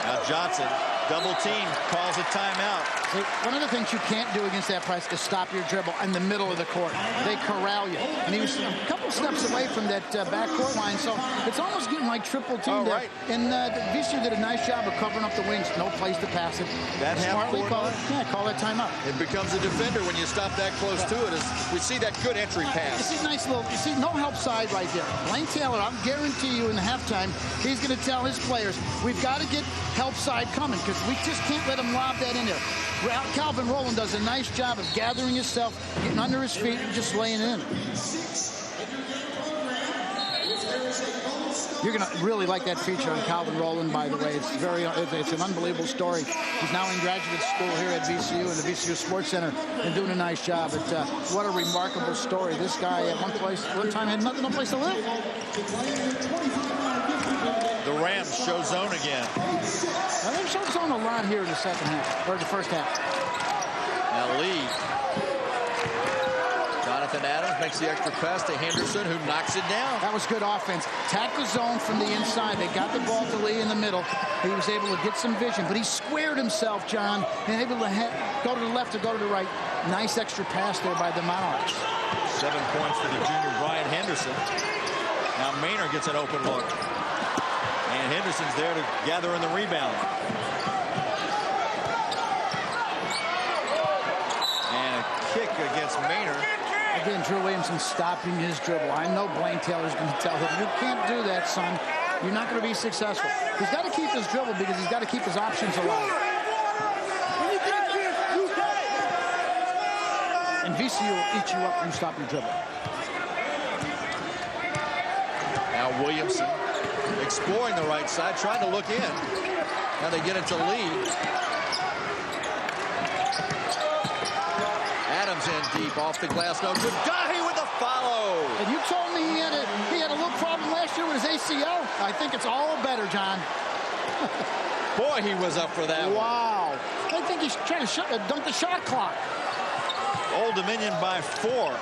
Now Johnson, double team, calls a timeout. One of the things you can't do against that press is stop your dribble in the middle of the court. They corral you. And he was a couple steps away from that backcourt line, so it's almost getting like triple team there. Right. And VCU did a nice job of covering up the wings. No place to pass it. That smartly call that timeout. It becomes a defender when you stop that close to it. As we see that good entry pass. You see nice little, you see no help side right there. Blaine Taylor, I'll guarantee you in the halftime, he's going to tell his players, we've got to get help side coming because we just can't let him lob that in there. Calvin Rowland does a nice job of gathering himself, getting under his feet, and just laying in. You're going to really like that feature on Calvin Rowland, by the way. It's an unbelievable story. He's now in graduate school here at VCU in the VCU Sports Center and doing a nice job. But what a remarkable story. This guy at one time had no place to live. The Rams show zone again. Well, they've shown zone a lot here in the second half, or the first half. Now Lee. Jonathan Adams makes the extra pass to Henderson, who knocks it down. That was good offense. Attack the zone from the inside. They got the ball to Lee in the middle. He was able to get some vision, but he squared himself, John, and able to go to the left or go to the right. Nice extra pass there by the Monarchs. 7 points for the junior Brian Henderson. Now Maynor gets an open look. And Henderson's there to gather in the rebound. And a kick against Maynor. Again, Drew Williamson stopping his dribble. I know Blaine Taylor's going to tell him, you can't do that, son. You're not going to be successful. He's got to keep his dribble because he's got to keep his options alive. And VCU will eat you up when you stop your dribble. Now Williamson exploring the right side, trying to look in. Now they get it to Lee. Adams in deep, off the glass, no good. Dahi with the follow. And you told me he had a little problem last year with his ACL. I think it's all better, John. Boy, he was up for that one. Wow. I think he's trying to dunk the shot clock. Old Dominion by 4.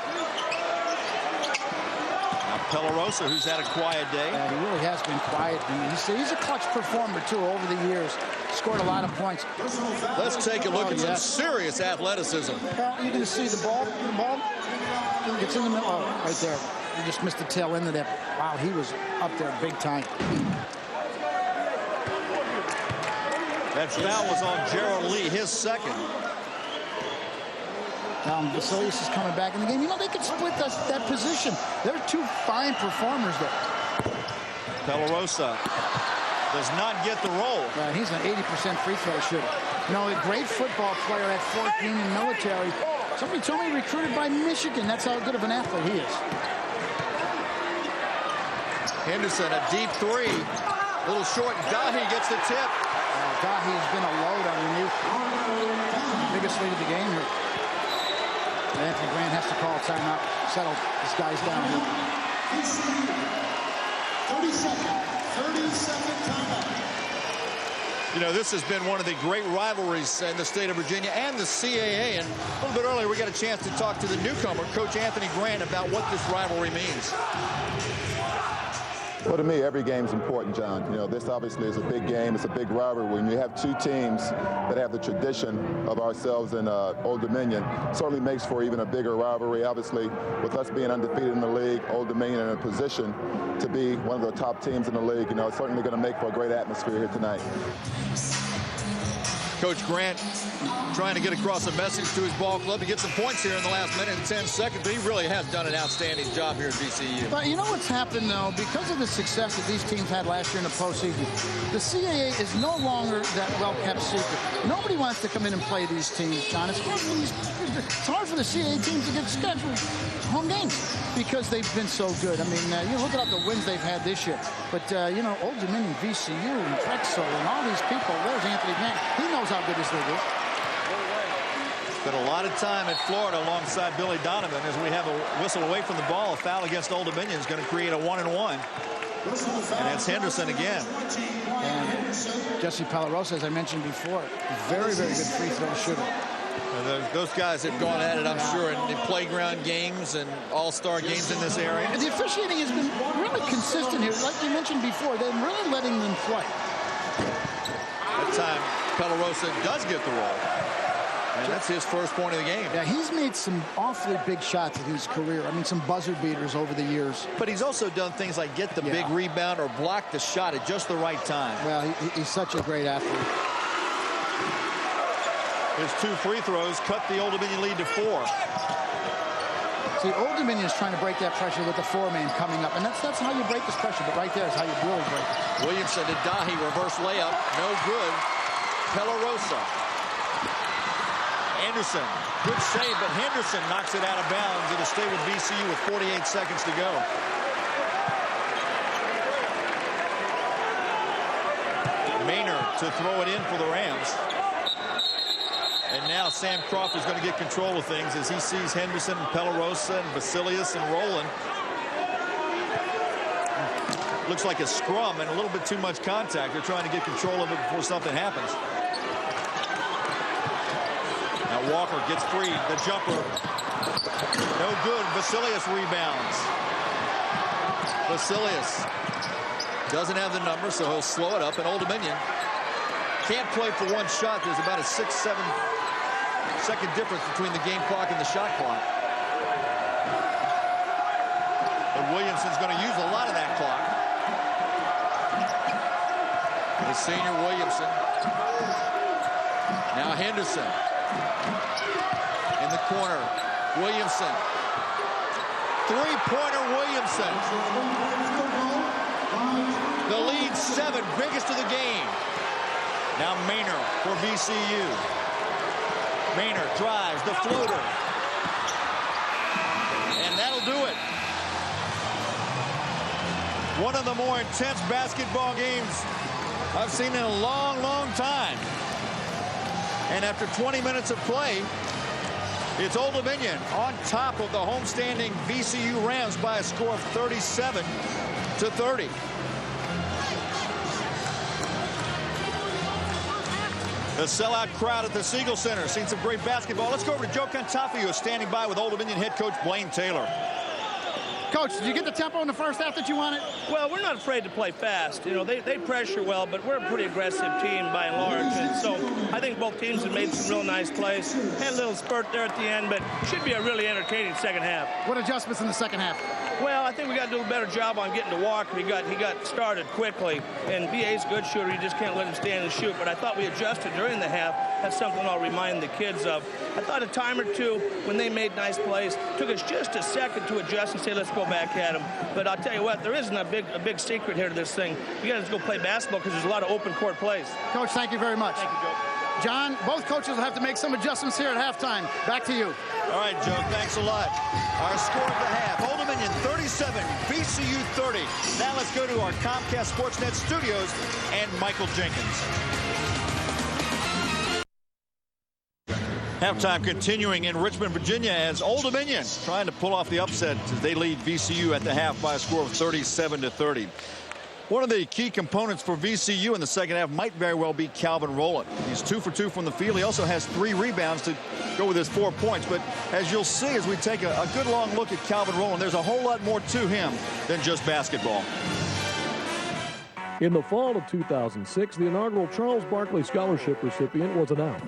Pelarosa, who's had a quiet day. Yeah, he really has been quiet. He's a clutch performer, too, over the years. Scored a lot of points. Let's take a look at some serious athleticism. Well, you're going to see the ball. It's in the middle. Oh, right there. You just missed the tail end of that. Wow, he was up there big time. That foul was on Gerald Lee, his second. Basilius is coming back in the game. You know, they could split that position. They're two fine performers there. Pelarosa does not get the roll. He's an 80% free throw shooter. You know, a great football player at Fort Union Military. Somebody told me recruited by Michigan. That's how good of an athlete he is. Henderson, a deep three. A little short. Dahi gets the tip. Dahi has been a load underneath. Biggest lead of the game here. Anthony Grant has to call timeout. Settle this guy's down here. 30-second timeout. You know, this has been one of the great rivalries in the state of Virginia and the CAA. And a little bit earlier, we got a chance to talk to the newcomer, Coach Anthony Grant, about what this rivalry means. Well, to me, every game's important, John. You know, this obviously is a big game. It's a big rivalry. When you have two teams that have the tradition of ourselves in Old Dominion, certainly makes for even a bigger rivalry. Obviously, with us being undefeated in the league, Old Dominion in a position to be one of the top teams in the league, you know, it's certainly going to make for a great atmosphere here tonight. Coach Grant trying to get across a message to his ball club to get some points here in the last minute and 10 seconds, but he really has done an outstanding job here at VCU. But you know what's happened, though? Because of the success that these teams had last year in the postseason, the CAA is no longer that well-kept secret. Nobody wants to come in and play these teams, John. It's hard for the CAA teams to get scheduled home games because they've been so good. I mean, you look at the wins they've had this year. But, you know, Old Dominion, VCU, and Drexel, and all these people, there's Anthony Grant. He knows how good this league is. Spent a lot of time in Florida alongside Billy Donovan as we have a whistle away from the ball. A foul against Old Dominion is going to create a 1-and-1. And it's Henderson again. And Jesse Pelarosa, as I mentioned before, very, very good free throw shooter. Those guys have gone at it, I'm sure, in playground games and all-star games in this area. And the officiating has been really consistent here. Like you mentioned before, they're really letting them play. That time, Pelarosa does get the roll. And that's his first point of the game. Yeah, he's made some awfully big shots in his career. I mean, some buzzer beaters over the years. But he's also done things like get the big rebound or block the shot at just the right time. Well, he's such a great athlete. His 2 free throws cut the Old Dominion lead to 4. See, Old Dominion is trying to break that pressure with the 4-man coming up. And that's how you break this pressure. But right there is how you really break it. Williamson to Dahi, reverse layup. No good. Pelarosa. Anderson, good save, but Henderson knocks it out of bounds. It'll stay with VCU with 48 seconds to go. Maynor to throw it in for the Rams. And now Sam Crawford's going to get control of things as he sees Henderson and Pelarosa and Vasilius and Rowland. Looks like a scrum and a little bit too much contact. They're trying to get control of it before something happens. Now Walker gets free. The jumper. No good. Vasilius rebounds. Vasilius doesn't have the number, so he'll slow it up. And Old Dominion can't play for one shot. There's about a 6-7 second difference between the game clock and the shot clock. But Williamson's going to use a lot of that clock. The senior Williamson. Now Henderson. In the corner. Williamson. Three-pointer Williamson. The lead 7, biggest of the game. Now Maynor for VCU. Maynor drives the floater. And that'll do it. One of the more intense basketball games I've seen in a long, long time. And after 20 minutes of play, it's Old Dominion on top of the homestanding VCU Rams by a score of 37-30. The sellout crowd at the Siegel Center. Seen some great basketball. Let's go over to Joe Cantafi, who is standing by with Old Dominion head coach Blaine Taylor. Coach, did you get the tempo in the first half that you wanted? Well, we're not afraid to play fast. You know, they pressure well, but we're a pretty aggressive team by and large. And so I think both teams have made some real nice plays. Had a little spurt there at the end, but should be a really entertaining second half. What adjustments in the second half? Well, I think we got to do a better job on getting to Walker. He got started quickly, and BA's a good shooter. You just can't let him stand and shoot. But I thought we adjusted during the half. That's something I'll remind the kids of. I thought a time or two when they made nice plays. Took us just a second to adjust and say, let's go back at them. But I'll tell you what, there isn't a big secret here to this thing. You got to go play basketball because there's a lot of open court plays. Coach, thank you very much. Thank you, Joe. John, both coaches will have to make some adjustments here at halftime. Back to you. All right, Joe, thanks a lot. Our score of the half, Old Dominion 37, VCU 30. Now let's go to our Comcast Sportsnet studios and Michael Jenkins. Halftime continuing in Richmond, Virginia, as Old Dominion trying to pull off the upset as they lead VCU at the half by a score of 37-30. One of the key components for VCU in the second half might very well be Calvin Rowland. He's 2 for 2 from the field. He also has 3 rebounds to go with his 4 points. But as you'll see as we take a good long look at Calvin Rowland, there's a whole lot more to him than just basketball. In the fall of 2006, the inaugural Charles Barkley Scholarship recipient was announced.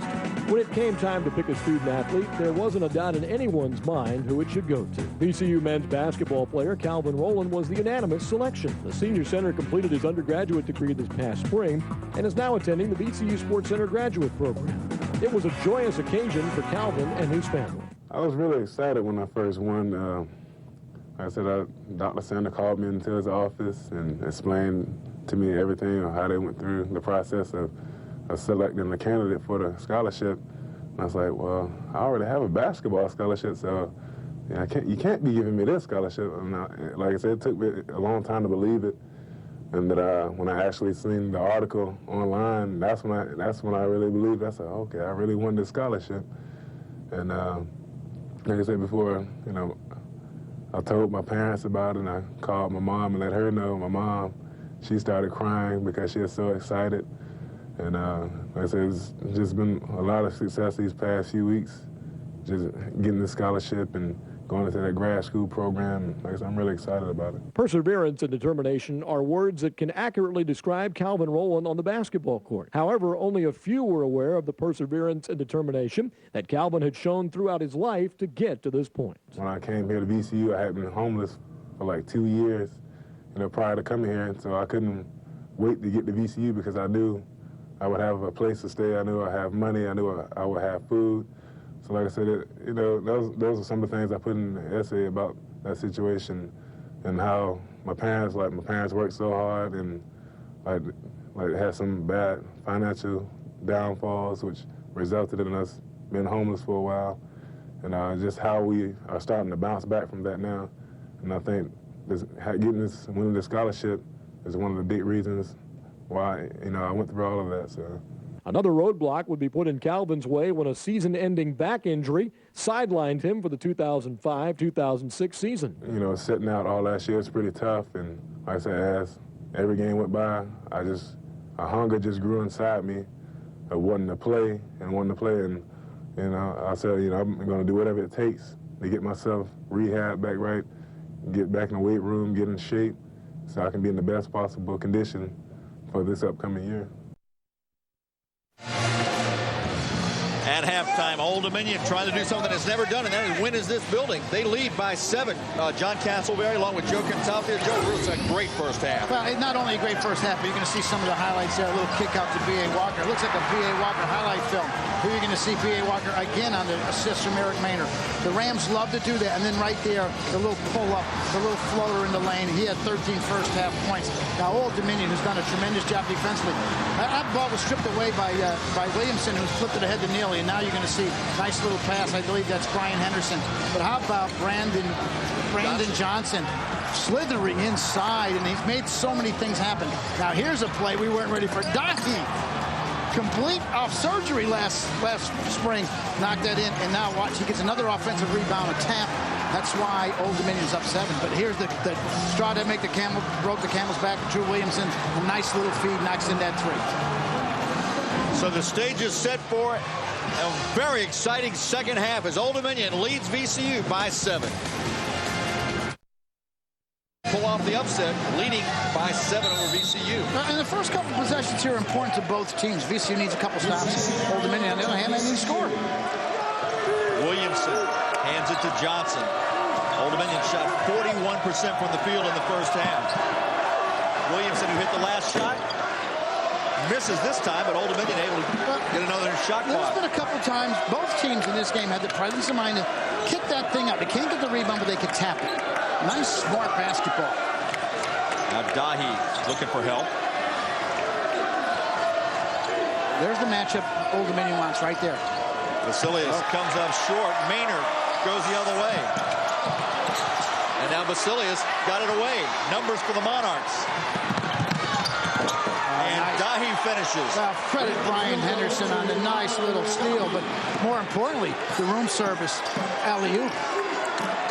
When it came time to pick a student athlete, there wasn't a doubt in anyone's mind who it should go to. VCU men's basketball player Calvin Rowland was the unanimous selection. The senior center completed his undergraduate degree this past spring and is now attending the VCU Sports Center graduate program. It was a joyous occasion for Calvin and his family. I was really excited when I first won. Like I said, Dr. Sander called me into his office and explained to me everything, how they went through the process of selecting a candidate for the scholarship. And I was like, well, I already have a basketball scholarship, so yeah, you can't be giving me this scholarship. Like I said, it took me a long time to believe it. And that when I actually seen the article online, that's when I really believed. I said, okay, I really won this scholarship. And like I said before, I told my parents about it, and I called my mom and let her know. My mom, she started crying because she was so excited. And like I said, it's just been a lot of success these past few weeks, just getting the scholarship and going into that grad school program. Like I said, I'm really excited about it. Perseverance and determination are words that can accurately describe Calvin Rowland on the basketball court. However, only a few were aware of the perseverance and determination that Calvin had shown throughout his life to get to this point. When I came here to VCU, I had been homeless for like 2 years, prior to coming here, and so I couldn't wait to get to VCU because I knew I would have a place to stay. I knew I'd have money. I knew I would have food. So like I said, those are some of the things I put in the essay about that situation and how my parents worked so hard and like had some bad financial downfalls, which resulted in us being homeless for a while, and just how we are starting to bounce back from that now. And I think winning this scholarship is one of the big reasons why, I went through all of that. So. Another roadblock would be put in Calvin's way when a season-ending back injury sidelined him for the 2005-2006 season. Sitting out all last year was pretty tough, and like I said, as every game went by, a hunger just grew inside me of wanting to play, and I said, I'm going to do whatever it takes to get myself rehab back right, get back in the weight room, get in shape, so I can be in the best possible condition for this upcoming year. At halftime, Old Dominion trying to do something it's never done, and that is win this building. They lead by 7. John Castleberry along with Joe Kinsafia. Joe Bruce, a great first half. Well, not only a great first half, but you're going to see some of the highlights there. A little kick out to B.A. Walker. It looks like a B.A. Walker highlight film. Here you're going to see B.A. Walker again on the assist from Eric Maynor. The Rams love to do that, and then right there, the little pull-up, the little floater in the lane. He had 13 first half points. Now, Old Dominion has done a tremendous job defensively. That ball was stripped away by Williamson, who flipped it ahead to Neely, and now you're going to see nice little pass. I believe that's Brian Henderson. But how about Brandon Johnson slithering inside, and he's made so many things happen. Now here's a play we weren't ready for. Dahi, complete off surgery last spring, knocked that in, and now watch, he gets another offensive rebound, a tap. That's why Old Dominion's up 7. But here's the straw that broke the camel's back. Drew Williamson, a nice little feed, knocks in that 3. So the stage is set for a very exciting second half as Old Dominion leads VCU by 7. Pull off the upset, leading by 7 over VCU. And the first couple possessions here are important to both teams. VCU needs a couple stops. Old Dominion, on the other hand, they need to score. Williamson hands it to Johnson. Old Dominion shot 41% from the field in the first half. Williamson, who hit the last shot, misses this time, but Old Dominion able to get another shot clock. There's been a couple times both teams in this game had the presence of mind to kick that thing out. They can't get the rebound, but they can tap it. Nice, smart basketball. Now Dahi looking for help. There's the matchup Old Dominion wants right there. Basilius comes up short. Maynor goes the other way. And now Basilius got it away. Numbers for the Monarchs. And Dahi finishes. Well, credit Brian Henderson on the nice little steal, but more importantly, the room service alley-oop.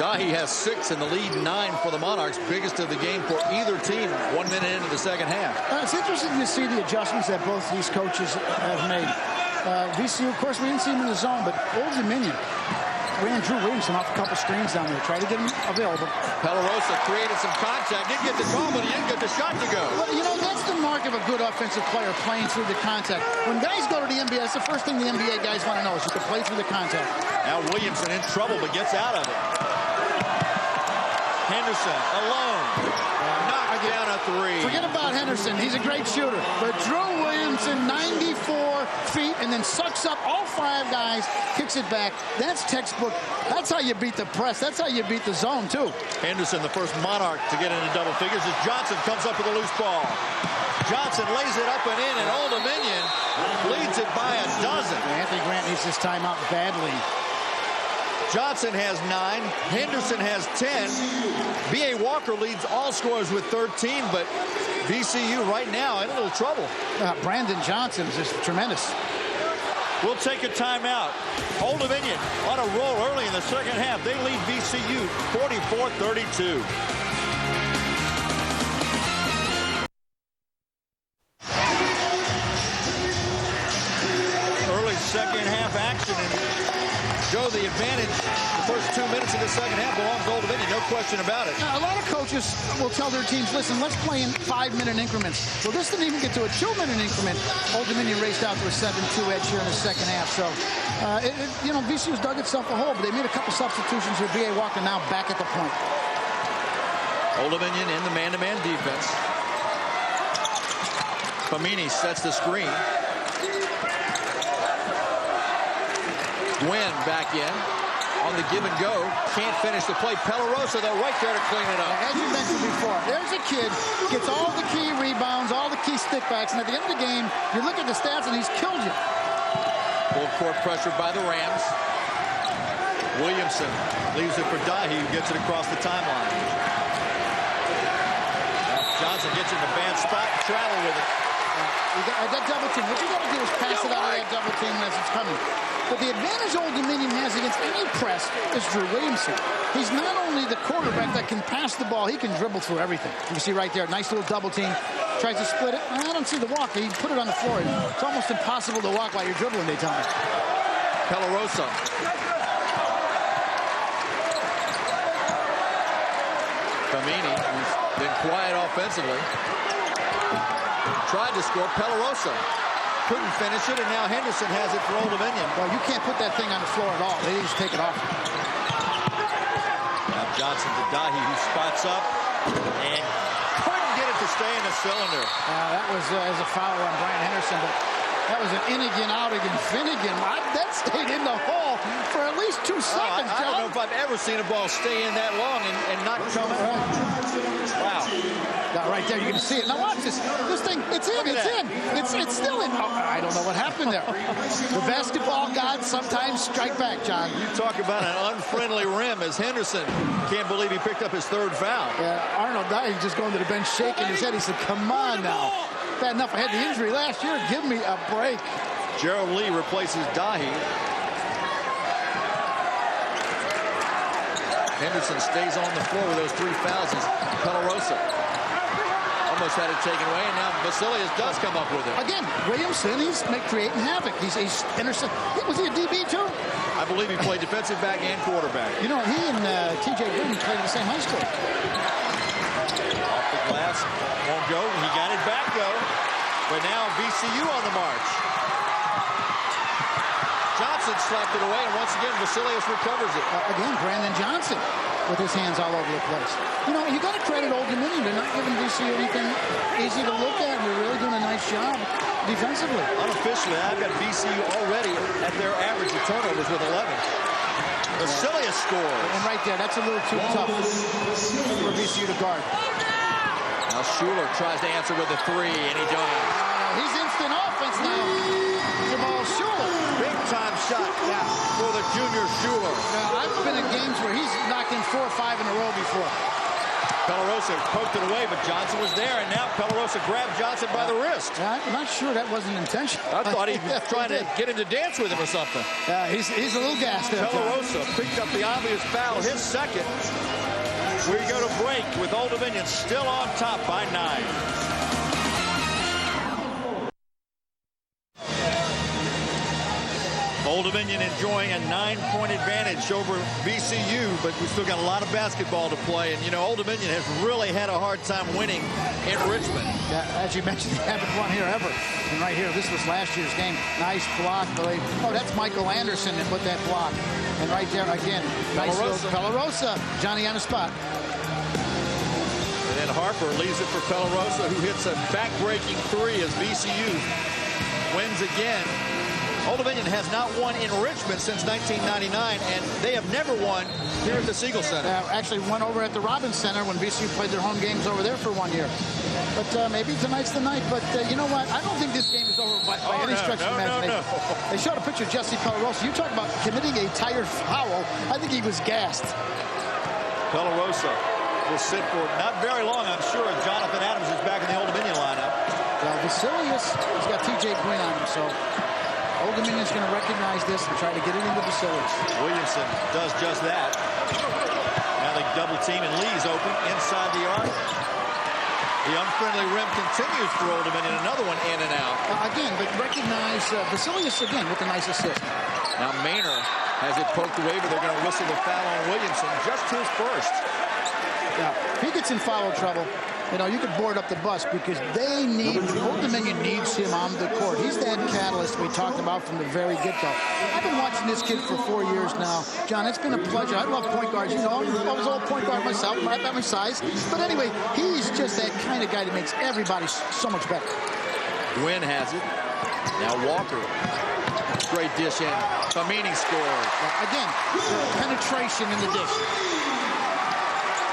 Dahi has 6 and the lead 9 for the Monarchs, biggest of the game for either team 1 minute into the second half. It's interesting to see the adjustments that both these coaches have made. VCU, of course, we didn't see him in the zone, but Old Dominion ran Drew Williamson off a couple screens down there, tried to get him available. Pellarosa created some contact, didn't get the call, but he didn't get the shot to go. Well, that's the mark of a good offensive player, playing through the contact. When guys go to the NBA, that's the first thing the NBA guys want to know is you can play through the contact. Now Williamson in trouble, but gets out of it. Henderson alone. Knocked down a 3. Forget about Henderson. He's a great shooter. But Drew Williamson, 94 feet, and then sucks up all 5 guys, kicks it back. That's textbook. That's how you beat the press. That's how you beat the zone, too. Henderson, the first Monarch to get into double figures, as Johnson comes up with a loose ball. Johnson lays it up and in, and Old Dominion leads it by a dozen. Anthony Grant needs this timeout badly. Johnson has 9. Henderson has 10. B.A. Walker leads all scorers with 13, but VCU right now in a little trouble. Brandon Johnson is just tremendous. We'll take a timeout. Old Dominion on a roll early in the second half. They lead VCU 44-32. Early second half action, and Joe, the advantage the first 2 minutes of the second half belongs to Old Dominion, no question about it. A lot of coaches will tell their teams, listen, let's play in 5-minute increments. Well, this didn't even get to a 2-minute increment. Old Dominion raced out to a 7-2 edge here in the second half. So, VCU's dug itself a hole, but they made a couple substitutions with B.A. Walker now back at the point. Old Dominion in the man-to-man defense. Famini sets the screen. Gwynn back in on the give and go. Can't finish the play. Pellarosa, though, right there to clean it up. As you mentioned before, there's a kid, gets all the key rebounds, all the key stickbacks, and at the end of the game, you look at the stats and he's killed you. Full court pressure by the Rams. Williamson leaves it for Dahi, who gets it across the timeline. Johnson gets in the bad spot, travel with it. That double team, what you got to do is pass it out of that double team as it's coming. But the advantage Old Dominion has against any press is Drew Williamson. He's not only the quarterback that can pass the ball, he can dribble through everything. You can see right there, nice little double team. Tries to split it. I don't see the walk. He put it on the floor. It's almost impossible to walk while you're dribbling, they tell me. Pelarosa. Famini, who's been quiet offensively, tried to score. Pelarosa couldn't finish it, and now Henderson has it for Old Dominion. Well, you can't put that thing on the floor at all. They just take it off. Now Johnson to Dahi, who spots up and couldn't get it to stay in the cylinder. That was as a foul on Brian Henderson, but that was an in-again, out-again, Finnegan. That stayed in the hole for at least 2 seconds, I don't know if I've ever seen a ball stay in that long and not come out. Wow. Right there, you can see it. Now watch this. This thing, it's in, it's in. It's still in. Oh, I don't know what happened there. The basketball gods sometimes strike back, John. You talk about an unfriendly rim as Henderson can't believe he picked up his 3rd foul. Yeah, Arnold Dahi just going to the bench shaking his head. He said, come on now. Bad enough I had the injury last year. Give me a break. Gerald Lee replaces Dahi. Henderson stays on the floor with those 3 fouls. Pelarosa almost had it taken away, and now Vasilius does come up with it. Again, Williamson, he's creating havoc. He's Henderson. Was he a DB too? I believe he played defensive back and quarterback. You know, he and T.J. Green played at the same high school. Off the glass, won't go. He got it back though. But now VCU on the march. Johnson slapped it away, and once again Vasilius recovers it. Again, Brandon Johnson with his hands all over the place. You know, you got to credit Old Dominion. They're not giving VCU anything easy to look at, and they're really doing a nice job defensively. Unofficially, I've got VCU already at their average of turnovers with 11. Vasilius scores. And right there, that's a little too tough for VCU to guard. Now Schuler tries to answer with a 3, and he does. He's instant offense now. Jamal Schuler. Big time shot for the junior Schuler. Now, I've been in games where he's knocked in 4 or 5 in a row before. Pelarosa poked it away, but Johnson was there, and now Pelarosa grabbed Johnson by the wrist. I'm not sure that wasn't intentional. I thought he was trying to get him to dance with him or something. He's a little gassed there. Pelarosa picked up the obvious foul, his 2nd. We go to break with Old Dominion still on top by 9. Old Dominion enjoying a 9-point advantage over VCU, but we still got a lot of basketball to play. And, you know, Old Dominion has really had a hard time winning in Richmond. Yeah, as you mentioned, they haven't won here ever. And right here, this was last year's game. Nice block, Billy. Oh, that's Michael Anderson that put that block. And right there, again, nice Pelarosa. Johnny on the spot. And then Harper leaves it for Pelarosa, who hits a back-breaking 3 as VCU wins again. Old Dominion has not won in Richmond since 1999, and they have never won here at the Siegel Center. Actually won over at the Robbins Center when VCU played their home games over there for 1 year. But maybe tonight's the night. But you know what? I don't think this game is over by any stretch of imagination. They showed a picture of Jesse Pelarosa. You talk about committing a tire foul. I think he was gassed. Pelarosa will sit for not very long, I'm sure. Jonathan Adams is back in the Old Dominion lineup. Well, Vasilius has got T.J. Green on him, so Old Dominion's going to recognize this and try to get it into Vasilius. Williamson does just that. Now they double team, and Lee's open inside the arc. The unfriendly rim continues for Old Dominion. Another one in and out. Again, but recognize Vasilius again with a nice assist. Now Maynor has it poked away, but they're going to whistle the foul on Williamson. Just his first. Now, if he gets in foul trouble, you know, you could board up the bus because they need, Old Dominion needs him on the court. He's that catalyst we talked about from the very get-go. I've been watching this kid for 4 years now. John, it's been a pleasure. I love point guards. You know, I was all point guard myself, right at my size. But anyway, he's just that kind of guy that makes everybody so much better. Gwynn has it. Now Walker. Great dish in. Famini scores. Again, penetration in the dish.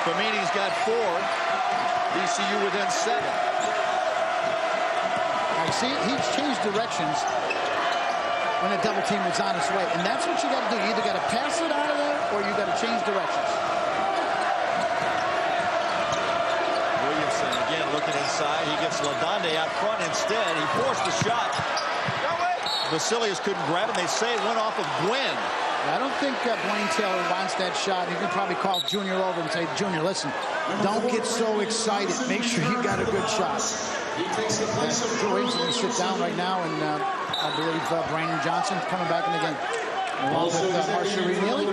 Famini's got 4. VCU within 7. I see he's changed directions when a double team was on its way. And that's what you got to do. You either got to pass it out of there or you got to change directions. Williamson Williamson again looking inside. He gets Ladonde out front instead. He forced the shot. Vasilius couldn't grab it. They say it went off of Gwynn. I don't think Blaine Taylor wants that shot. You can probably call Junior over and say, Junior, listen, don't get so excited. Make sure you got a good shot. Drew Williams going to sit down right now, and I believe Brandon Johnson coming back in the game. Along with Marcia Reneely.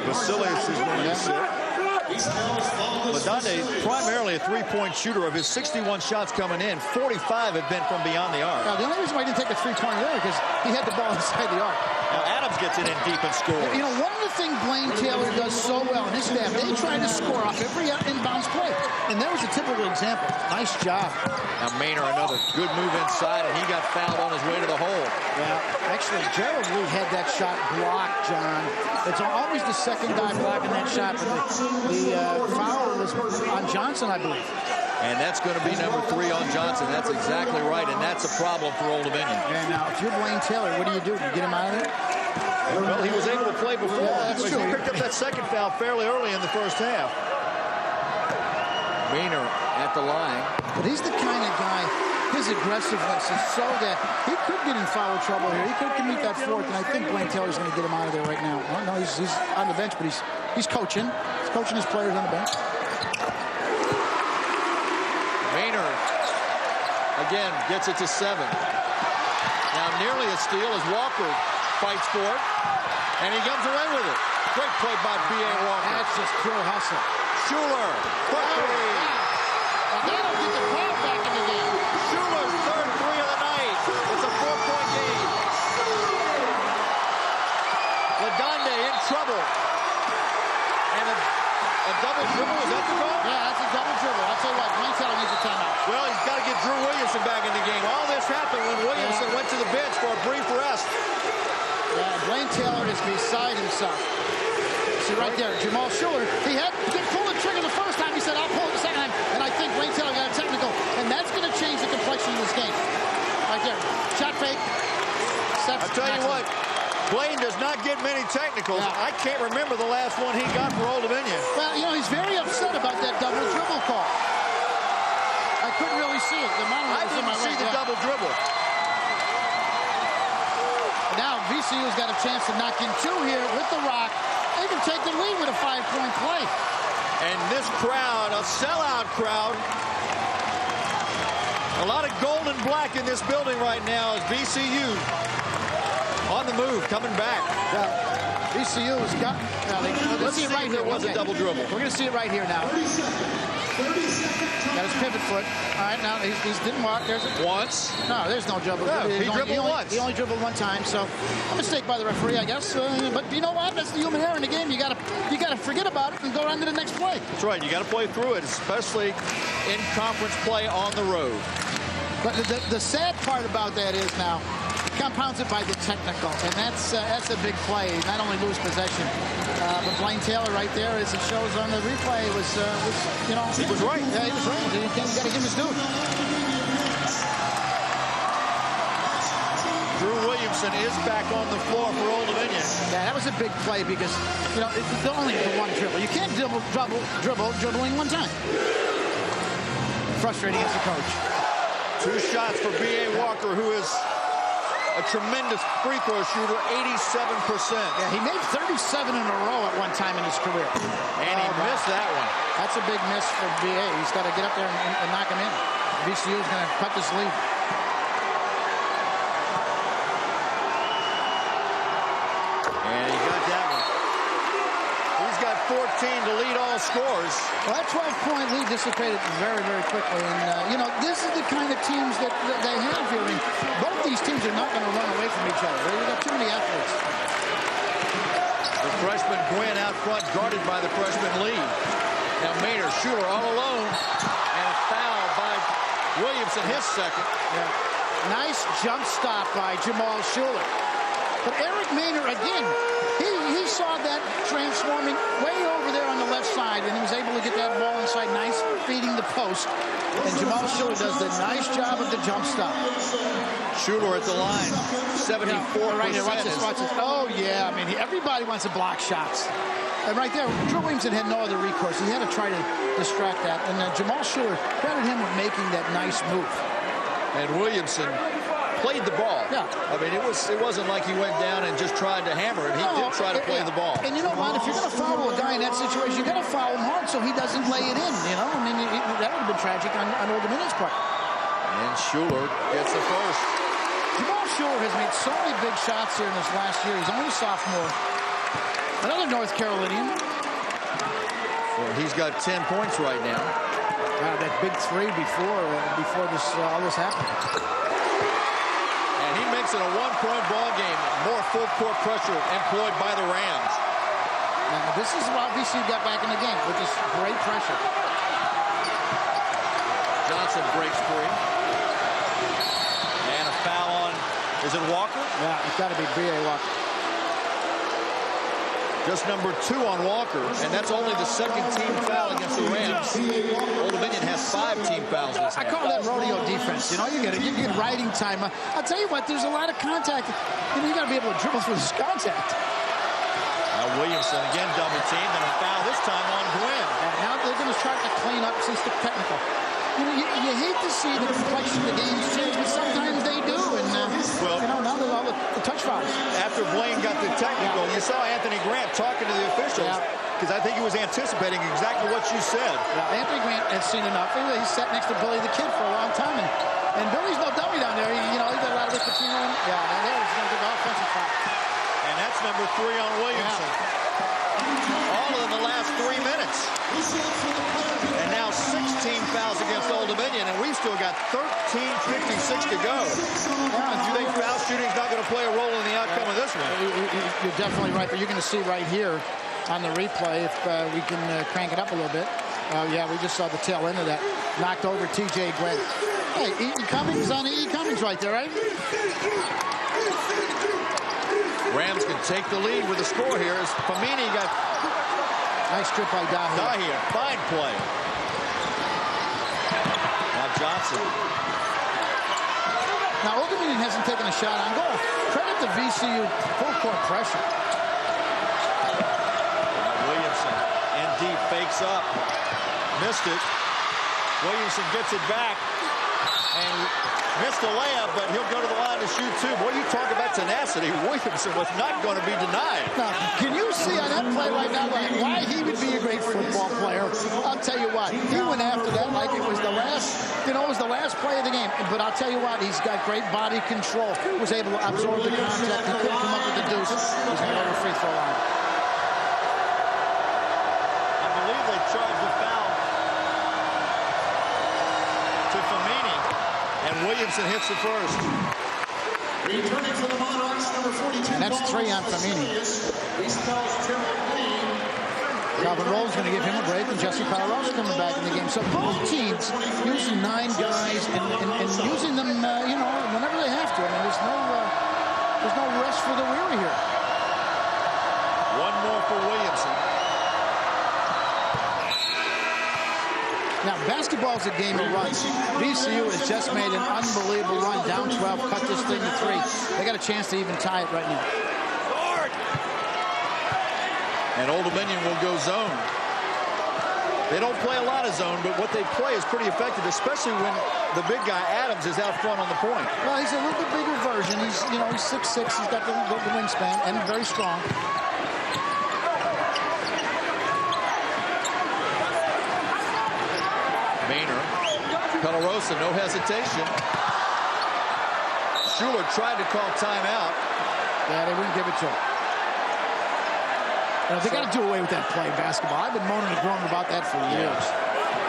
Vasilius is going to sit. Ladonde, primarily a three-point shooter. Of his 61 shots coming in, 45 have been from beyond the arc. Now, the only reason why he didn't take a three-pointer there is because he had the ball inside the arc. Now Adams gets it in deep and scores. You know, one of the things Blaine Taylor does so well in his staff, they try to score off every inbounds play. And there was a typical example. Nice job. Now Maynor, another good move inside, and he got fouled on his way to the hole. Yeah, actually, Gerald Lee had that shot blocked, John. It's always the second guy blocking that shot, but the foul was on Johnson, I believe. And that's going to be number 3 on Johnson. That's exactly right, and that's a problem for Old Dominion. And now, if you're Blaine Taylor, what do? You get him out of there? Well, he was able to play before. Yeah, that's true. He picked up that second foul fairly early in the first half. Maynor at the line. But he's the kind of guy, his aggressiveness is so that he could get in foul trouble here. He could commit that fourth, and I think Blaine Taylor's going to get him out of there right now. No, he's on the bench, but he's coaching. He's coaching his players on the bench. Maynor again gets it to 7. Now nearly a steal as Walker fights for it, and he comes away with it. Great play by B.A. Walker. That's just pure hustle. Schuler for 3. They don't get the ball back in the game. Schuler's third 3 of the night. It's a 4-point game. Ladonde in trouble. And a double dribble, is that the call? Yeah, that's a double dribble. I'll tell you what, Blaine Taylor needs a timeout. Well, he's got to get Drew Williamson back in the game. All this happened when Williamson went to the bench for a brief rest. Yeah, Blaine Taylor is beside himself. See right there, Jamal Schuler, he pulled the trigger the first time. He said, I'll pull it the second time. And I think Blaine Taylor got a technical. And that's going to change the complexion of this game. Right there. Shot fake. I'll tell you what, Blaine does not get many technicals. Yeah. I can't remember the last one he got for Old Dominion. Well, you know, he's very upset about that double dribble call. I couldn't really see it. The monitor I was in my didn't see the double dribble. Now VCU's got a chance to knock in 2 here with the rock. They can take the lead with a 5-point play. And this crowd, a sellout crowd. A lot of gold and black in this building right now as VCU on the move, coming back. Yeah. VCU has got. Let's see it right here. It was a double dribble. We're going to see it right here now. Got his pivot foot. All right, now he didn't walk. There's it. Once. No, there's no dribble. No, he dribbled once. He only dribbled one time, so a mistake by the referee, I guess. But you know what? That's the human error in the game. You got to forget about it and go on to the next play. That's right. You got to play through it, especially in conference play on the road. But the sad part about that is now, compounded by the technical, and that's a big play. Not only lose possession, but Blaine Taylor right there, as it shows on the replay, was you know, he was right. Yeah, he was right. You got to give him his due. Drew Williamson is back on the floor for Old Dominion. Yeah, that was a big play because you know it's only the one dribble. You can't dribbling one time. Frustrating as a coach. 2 shots for B.A. Walker, who is a tremendous free throw shooter, 87%. Yeah, he made 37 in a row at one time in his career. And he missed that one. That's a big miss for B.A. He's got to get up there and knock him in. VCU is going to cut this lead. And he got that one. He's got 14 to lead all scores. Well, that 12-point lead dissipated very, very quickly. And, you know, this is the kind of teams that they have here. I mean, both these teams are not going to run away from each other. They've got too many athletes. The freshman Gwynn out front, guarded by the freshman Lee. Now Maynor, Schuler all alone. And a foul by Williamson, his second. Yeah. Nice jump stop by Jamal Schuler. But Eric Maynor, again, he saw that transforming way over there on the left side, and he was able to get that ball inside, nice feeding the post. And Jamal Schuler does the nice job of the jump stop. Schuler at the line, 74%. Right here, watch this. Oh, yeah. I mean, everybody wants to block shots. And right there, Drew Williamson had no other recourse. He had to try to distract that. And Jamal Schuler credited him with making that nice move. And Williamson played the ball. Yeah. I mean, it wasn't like he went down and just tried to hammer it. He did try to play the ball. And you know what? If you're going to foul a guy in that situation, you got to foul him hard so he doesn't lay it in, you know? I mean, that would have been tragic on Old Dominion's part. And Schuler gets the first. Jamal Schuler has made so many big shots here in this last year. He's only a sophomore. Another North Carolinian. Well, he's got 10 points right now. That big three before this all this happened. And he makes it a one-point ball game. More full court pressure employed by the Rams. Now, this is why VCU got back in the game, which is great pressure. Johnson breaks free. And a foul on, is it Walker? Yeah, it's got to be B.A. Walker. Just number 2 on Walker, and that's only the second team foul against the Rams. Old Dominion has 5 team fouls this I half. call that rodeo defense. You know, you get riding time. I'll tell you what, there's a lot of contact. You know, you got to be able to dribble through this contact. Now Williamson again double teamed, and a foul this time on Gwynn. And now they're going to try to clean up since the technical. You know, you hate to see the complexion of the games change, but sometimes they do. And, well, you know, now there's all the touch fouls. After Blaine got the technical, you saw Anthony Grant talking to the officials, because I think he was anticipating exactly what you said. Yeah, Anthony Grant has seen enough. He sat next to Billy the Kid for a long time, and Billy's no dummy down there. You know, he did a lot of this between him. Yeah, and there he's going to get the offensive foul. And that's number 3 on Williamson. Yeah. All in the last 3 minutes. And now 16 fouls against Old Dominion, and we've still got 13:56 to go. Do you think foul shooting is not going to play a role in the outcome of this one? You're definitely right, but you're going to see right here on the replay, if we can crank it up a little bit. Yeah, we just saw the tail end of that. Knocked over T.J. Gwynn. Hey, E. Cummings on E. Cummings right there, right? Rams can take the lead with the score here as Famini got... Nice strip by Dahir. Fine play. Now Johnson. Now, Old Dominion hasn't taken a shot on goal. Credit to VCU full court pressure. Now Williamson in deep, fakes up. Missed it. Williamson gets it back and missed the layup, but he'll go to the line to shoot 2. Boy, you talk about tenacity. Williamson was not going to be denied. Now, can you see on that play right now why he would be a great football player? I'll tell you what, he went after that like it was the last, you know, it was the last play of the game. But I'll tell you what, he's got great body control. Was able to absorb the contact. He couldn't come up with the deuce. He's going to go to the free throw line. I believe they charged the foul to Famini, and Williamson hits the first. Returning for the Monarchs, number 42. And that's 3 on Famini. Calvin Roll's going to give him a break, and Jesse Colorado coming back in the game. So both teams using 9 guys and using them, you know, whenever they have to. I mean, there's no rest for the weary here. One more for Williamson. Now, basketball is a game of runs. VCU has just made an unbelievable run, down 12, cut this thing to 3. They got a chance to even tie it right now. And Old Dominion will go zone. They don't play a lot of zone, but what they play is pretty effective, especially when the big guy, Adams, is out front on the point. Well, he's a little bit bigger version. He's 6'6". He's got the wingspan and very strong. Maynor. Pelarosa, no hesitation. Schuler tried to call timeout. Yeah, they wouldn't give it to him. They got to do away with that play in basketball. I've been moaning and groaning about that for years.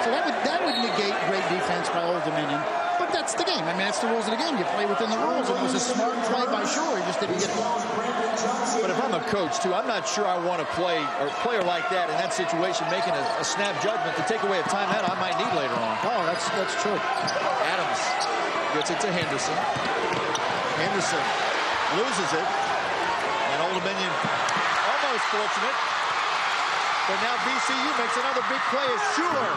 So that would negate great defense by Old Dominion. But that's the game. I mean, that's the rules of the game. You play within the rules. And it was a smart play by Schuler. He just didn't get it. But if I'm a coach, too, I'm not sure I want to play or a player like that in that situation, making a snap judgment to take away a timeout I might need later on. Oh, that's true. Adams gets it to Henderson. Henderson loses it. And Old Dominion almost fortunate. But now VCU makes another big play as Schuler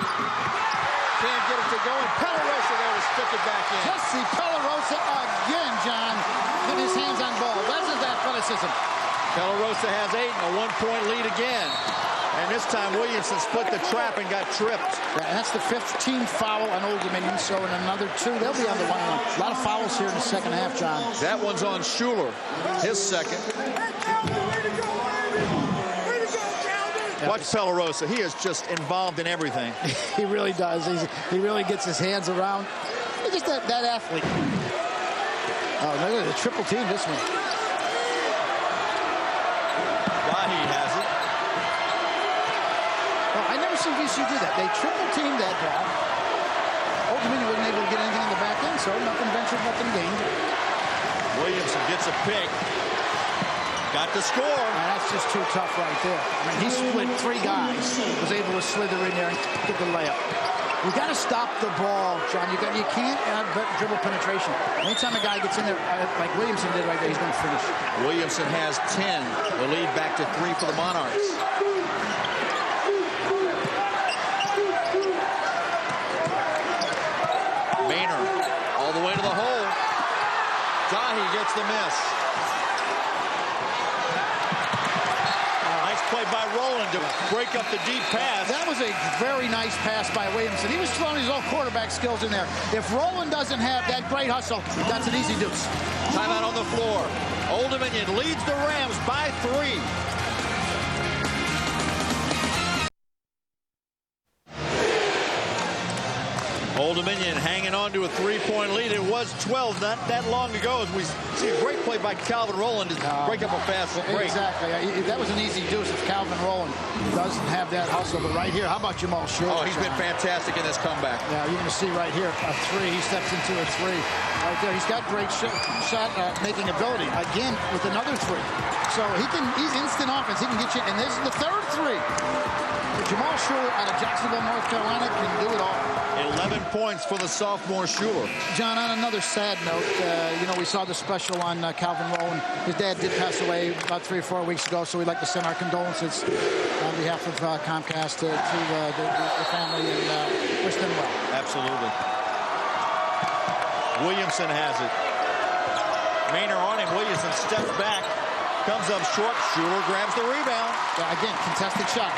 can't get it to go. And Pelarosa there to stick it back in. Jesse Pelarosa again, John. athleticism. Pelarosa has 8 and a 1-point lead again. And this time Williamson split the trap and got tripped. And that's the 5th team foul on Old Dominion, so in another 2, they'll be on the 1-1. A lot of fouls here in the second half, John. That one's on Schuler, his second. Watch Pelarosa. He is just involved in everything. He really does. He really gets his hands around. He's just that athlete. Oh, look at the triple team this one. Wahi has it. Oh, I never seen VCU do that. They triple teamed that ball. Old Dominion wasn't able to get anything in the back end, so nothing ventured, nothing gained. Williamson gets a pick. Got the score. That's just too tough right there. I mean, he split 3 guys. Was able to slither in there and get the layup. We got to stop the ball, John. You can't add dribble penetration. Anytime a guy gets in there, like Williamson did right there, he's going to finish. Williamson has 10. The lead back to 3 for the Monarchs. Maynor all the way to the hole. Dahi gets the miss. Nice play by Rowland to break up the deep pass. That was a very nice pass by Williamson. He was throwing his own quarterback skills in there. If Rowland doesn't have that great hustle, that's an easy deuce. Timeout on the floor. Old Dominion leads the Rams by 3. Old Dominion hanging on to a 3-point lead. It was 12 not that long ago as we see a great play by Calvin Rowland to break up a fast break. Exactly. That was an easy deuce if Calvin Rowland doesn't have that hustle. But right here, how about Jamal Schuler? Oh, he's been fantastic in this comeback. Yeah, you're going to see right here a 3. He steps into a 3 right there. He's got great shot making ability. Again, with another 3. So he's instant offense. He can get you. And this is the 3rd 3. Jamal Schuler out of Jacksonville, North Carolina can do it all. 11 points for the sophomore Schuler. John, on another sad note, we saw the special on Calvin Rowland. His dad did pass away about 3 or 4 weeks ago, so we'd like to send our condolences on behalf of Comcast to the family and wish them well. Absolutely. Williamson has it. Maynor on him. Williamson steps back. Comes up short. Schuler grabs the rebound. Yeah, again, contested shot.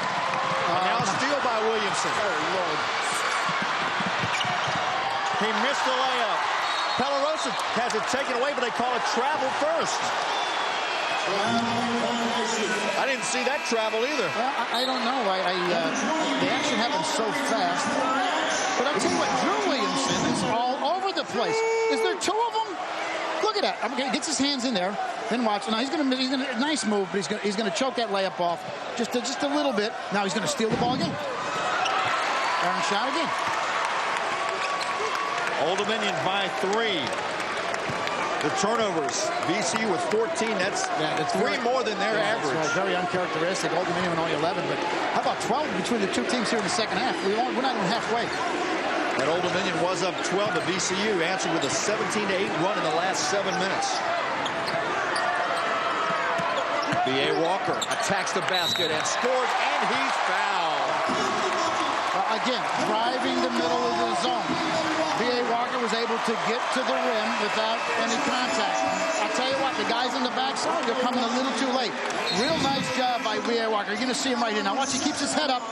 Now a steal by Williamson. Oh, Lord. He missed the layup. Pelarosa has it taken away, but they call it travel first. I didn't see that travel either. Well, I don't know. The action happened so fast. But I'll tell you what, Drew Williamson is all over the place. Is there 2 of them? Look at that. Okay, he gets his hands in there. Then watch. Now he's gonna nice move, but he's gonna choke that layup off just a little bit. Now he's gonna steal the ball again. Aaron shot again. Old Dominion by 3. The turnovers. VCU with 14. That's 3 more than their average. That's very uncharacteristic. Old Dominion with only 11. But how about 12 between the 2 teams here in the second half? We're not even halfway. And Old Dominion was up 12, but VCU answered with a 17-8 run in the last 7 minutes. B.A. Walker attacks the basket and scores, and he's fouled. Again, driving the middle of the zone. B.A. Walker was able to get to the rim without any contact. I'll tell you what, the guys on the backside, they're coming a little too late. Real nice job by B.A. Walker. You're going to see him right here. Now watch, he keeps his head up.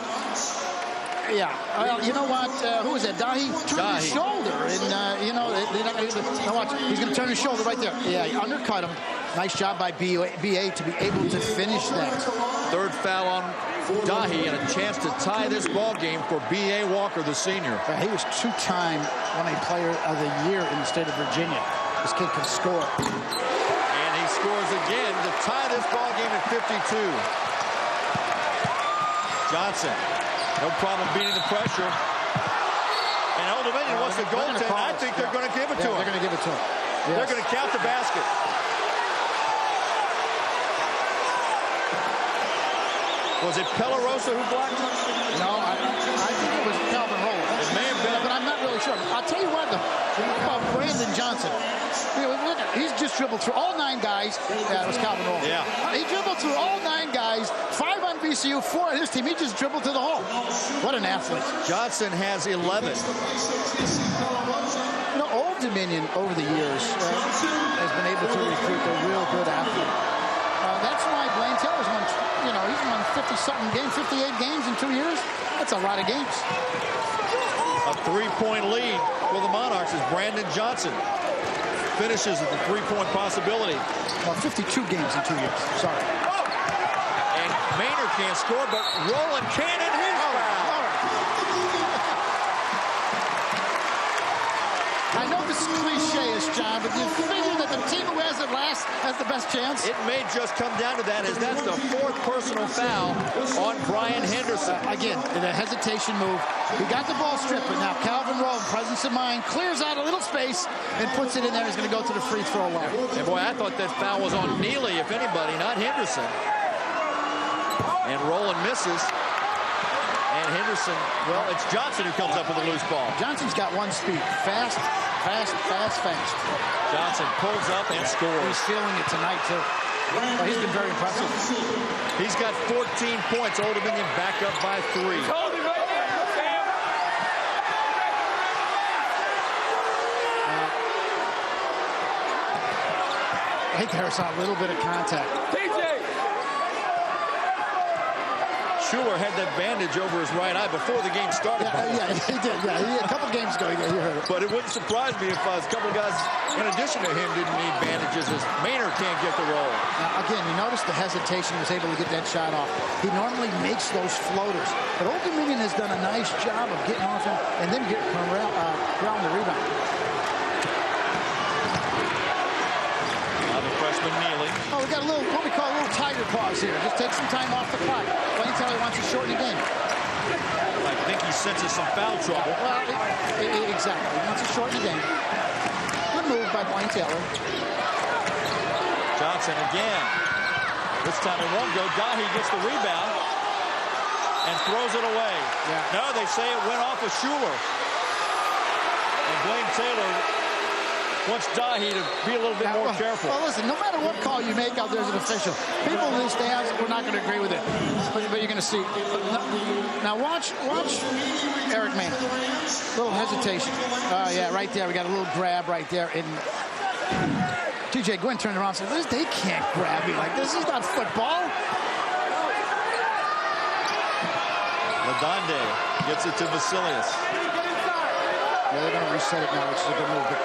Yeah, well, you know what? Who is that? Dahi turned his shoulder, and now watch. He's going to turn his shoulder right there. Yeah, he undercut him. Nice job by BA to be able to finish that. 3rd foul on Dahi and a chance to tie this ball game for B.A. Walker, the senior. He was 2-time NA Player of the Year in the state of Virginia. This kid can score. And he scores again to tie this ball game at 52. Johnson. No problem beating the pressure. And Old Dominion wants the goaltender. I think they're going to give it to him. They're going to give it to him. Yes. They're going to count the basket. Was it Pelarosa who blocked him? No, I think it was Calvin Rowland. It may have been. But I'm not really sure. I'll tell you what, about Brandon Johnson. Look, he's just dribbled through all 9 guys. Yeah, it was Calvin Rowland. Yeah. He dribbled through all 9 guys, 5 on VCU, 4 on his team. He just dribbled to the hole. What an athlete. Johnson has 11. Old Dominion over the years has been able to recruit a real good athlete. 50-something games, 58 games in 2 years. That's a lot of games. A 3-point lead for the Monarchs as Brandon Johnson finishes at the 3-point possibility. Well, 52 games in 2 years. Sorry. And Maynor can't score, but Roland can, and his foul. I know this is cliche-ish, John, but do you figure that the team who has it last has the best chance? It may just come down to that, as that's the 4th personal foul on Brian Henderson. Again, in a hesitation move. He got the ball stripped, but now Calvin Rowland, presence of mind, clears out a little space and puts it in there. He's going to go to the free throw line. And boy, I thought that foul was on Neely, if anybody, not Henderson. And Rowland misses. And Henderson, well, it's Johnson who comes up with a loose ball. Johnson's got one speed. Fast, fast, fast, fast. Johnson pulls up and scores. He's feeling it tonight, too. Well, he's been very impressive. He's got 14 points. Old Dominion back up by 3. Hold it right there, Sam. I think there's a little bit of contact. Schuler had that bandage over his right eye before the game started. Yeah, he did. Yeah, a couple games ago, you heard it. But it wouldn't surprise me if a couple of guys, in addition to him, didn't need bandages, as Maynor can't get the roll. Now, again, you notice the hesitation. He was able to get that shot off. He normally makes those floaters. But Old Dominion has done a nice job of getting off him and then getting around the rebound. Now the freshman Neely. Oh, we got a little, what we call a little tiger pause here. Just take some time off the clock. Blaine Taylor wants to shorten the game. I think he senses some foul trouble. Well, exactly. He wants to shorten the game. Good move by Blaine Taylor. Johnson again. This time it won't go. Dahi gets the rebound and throws it away. Yeah. No, they say it went off of Schuler. And Blaine Taylor wants Dahi to be a little bit more careful. Well, listen, no matter what call you make out there as an official, people in the stands, we're not going to agree with it. But you're going to see. Now watch Eric Maynor. Little hesitation. Yeah, right there. We got a little grab right there. And TJ Gwynn turned around and said, they can't grab me like this. This is not football. Ladonde gets it to Vasilius. Yeah, they're going to reset it now, which is a good move. But,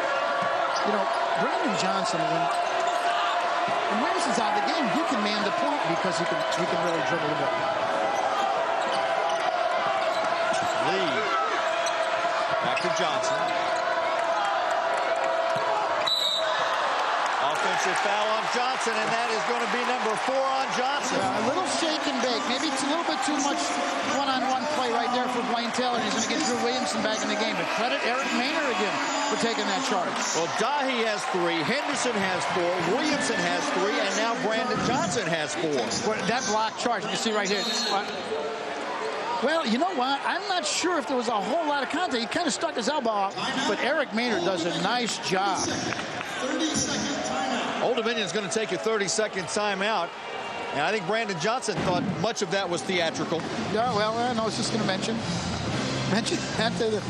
you know, Brandon Johnson, when Henderson's out of the game, he can man the point because he can really dribble the ball. Lee. Back to Johnson. Offensive foul on Johnson, and that is going to be number 4 on Johnson. A little shake and bake. Maybe it's a little bit too much one-on-one play right there for Blaine Taylor. He's going to get Drew Williamson back in the game. But credit Eric Maynor again for taking that charge. Well, Dahi has 3, Henderson has 4, Williamson has 3, and now Brandon Johnson has 4. Well, that block charge, you can see right here. Well, you know what? I'm not sure if there was a whole lot of contact. He kind of stuck his elbow out, but Eric Maynor does a nice job. 30-second timeout. Old Dominion's going to take a 30-second timeout. And I think Brandon Johnson thought much of that was theatrical. Yeah, well, I was just going to mention that the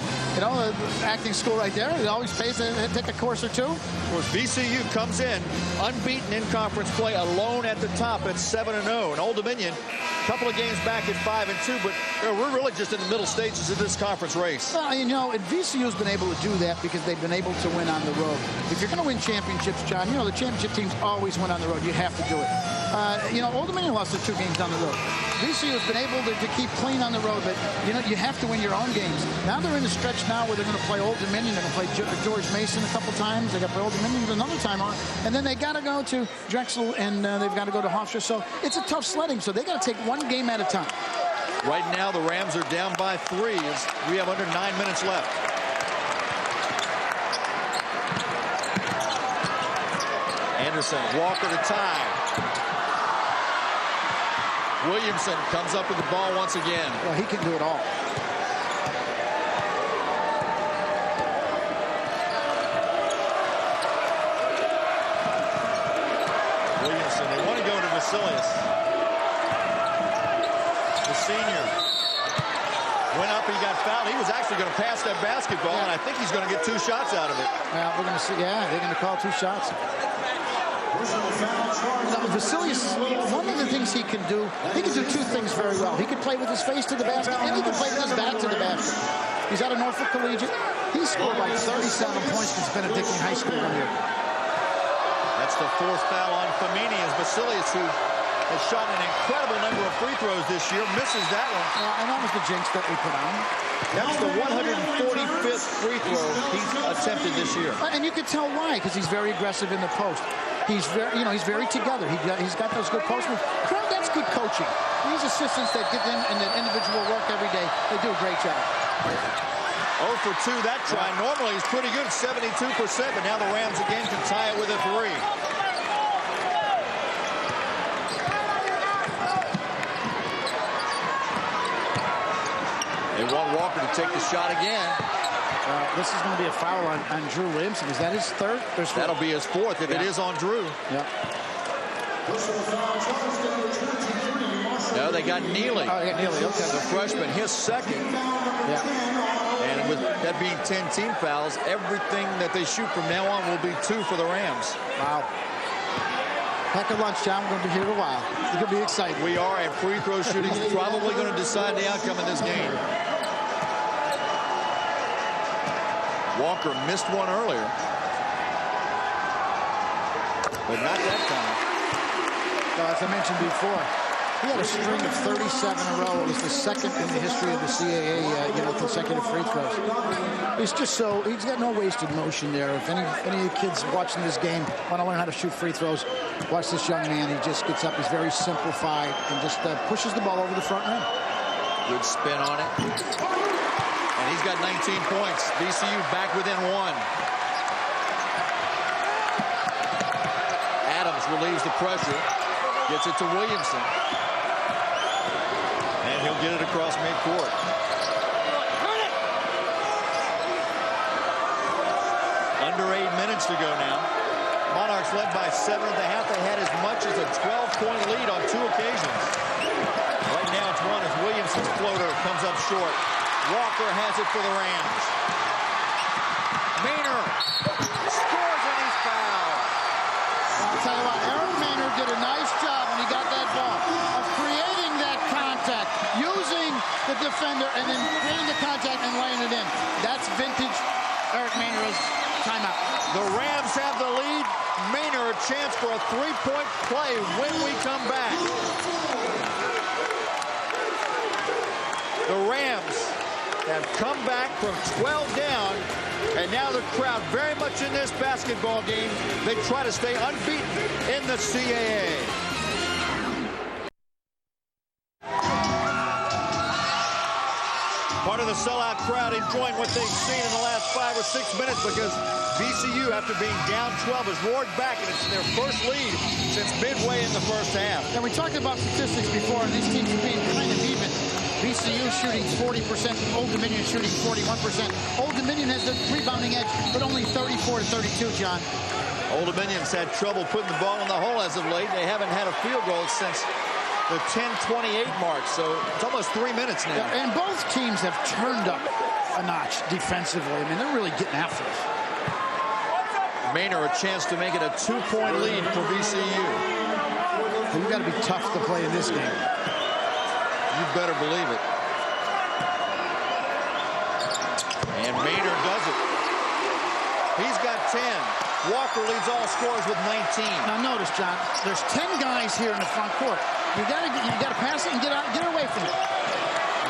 acting school right there. It always pays to take a course or two. Of course, VCU comes in unbeaten in conference play, alone at the top at 7-0. And Old Dominion, a couple of games back at 5-2, but we're really just in the middle stages of this conference race. Well, you know, and VCU's been able to do that because they've been able to win on the road. If you're going to win championships, John, you know, the championship teams always win on the road. You have to do it. You know, Old Dominion lost their 2 games on the road. VCU has been able to keep clean on the road, but, you know, you have to win your own games. Now they're in a stretch now where they're going to play Old Dominion. They're going to play George Mason a couple times. They got to play Old Dominion another time on. And then they got to go to Drexel, and they've got to go to Hofstra. So it's a tough sledding. So they got to take one game at a time. Right now, the Rams are down by 3 as we have under 9 minutes left. Anderson, Walker to tie. Williamson comes up with the ball once again. Well, he can do it all. Williamson, they want to go to Vasilius. The senior went up, he got fouled. He was actually going to pass that basketball, and I think he's going to get 2 shots out of it. Well, we're going to see, yeah, they're going to call 2 shots. Now, Vasilius, one of the things he can do two things very well. He can play with his face to the basket, and he can play with his back to the basket. He's out of Norfolk Collegiate. He scored like 37 points since Benedictine High School one year. That's the fourth foul on Famini as Vasilius, who has shot an incredible number of free throws this year, misses that one. And that was the jinx that we put on him. That's the 145th free throw he's attempted this year. And you can tell why, because he's very aggressive in the post. He's very, he's very together. He's got those good post moves. That's good coaching. These assistants that get them in the individual work every day, they do a great job. 0 for 2 that try. Normally he's pretty good, 72%, but now the Rams again can tie it with a 3. They want Walker to take the shot again. This is going to be a foul on Drew Williamson. Is that his third? That'll be his fourth if it is on Drew. Yeah. No, they got Neely. Oh, they got Neely, okay. The freshman, his second. Yeah. And with that being 10 team fouls, everything that they shoot from now on will be 2 for the Rams. Wow. Pack a lunch, John. We're going to be here a while. It's going to be exciting. We are, and free throw shooting is probably going to decide the outcome of this game. Walker missed one earlier, but not that time. Well, as I mentioned before, he had a string of 37 in a row. It was the second in the history of the CAA, consecutive free throws. He's just he's got no wasted motion there. If any of the kids watching this game want to learn how to shoot free throws, watch this young man. He just gets up. He's very simplified and just pushes the ball over the front rim. Good spin on it. And he's got 19 points. VCU back within 1. Adams relieves the pressure. Gets it to Williamson. And he'll get it across midcourt. Under 8 minutes to go now. Monarchs led by 7 at the half. They had as much as a 12-point lead on 2 occasions. Right now it's 1 as Williamson's floater comes up short. Walker has it for the Rams. Maynor scores and he's fouled. I'll tell you what, Eric Maynor did a nice job when he got that ball of creating that contact, using the defender and then creating the contact and laying it in. That's vintage Eric Maynor's timeout. The Rams have the lead. Maynor a chance for a 3-point play when we come back. The Rams have come back from 12 down, and now the crowd very much in this basketball game. They try to stay unbeaten in the CAA. Part of the sellout crowd enjoying what they've seen in the last 5 or 6 minutes because VCU, after being down 12, has roared back, and it's their first lead since midway in the first half. And we talked about statistics before, and these teams being kind of even. VCU shooting 40%, Old Dominion shooting 41%. Old Dominion has the rebounding edge, but only 34-32, John. Old Dominion's had trouble putting the ball in the hole as of late. They haven't had a field goal since the 10:28 mark, so it's almost 3 minutes now. Yeah, and both teams have turned up a notch defensively. I mean, they're really getting after it. Maynor a chance to make it a 2-point lead for VCU. You've got to be tough to play in this game. You better believe it. And Maynor does it. He's got 10. Walker leads all scorers with 19. Now notice, John, there's 10 guys here in the front court. You gotta pass it and get away from it.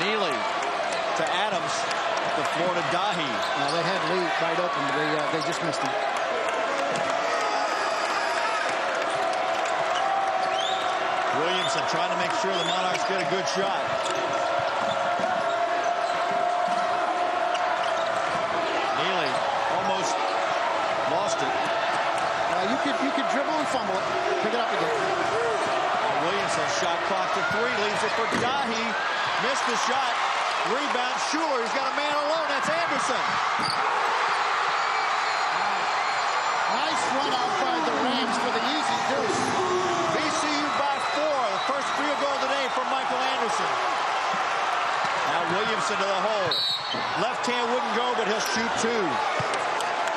Neely to Adams. The Florida Dahi. They had Lee wide open, but they just missed him. Williamson trying to make sure the Monarchs get a good shot. Neely almost lost it. You could dribble and fumble it. Pick it up again. And Williamson shot clock to 3. Leaves it for Dahi. Missed the shot. Rebound. Schuler. He's got a man alone. That's Anderson. Nice run out by the Rams for the easy deuce. VCU by 4. The first field goal today from Michael Anderson. Now Williamson to the hole. Left hand wouldn't go, but he'll shoot 2.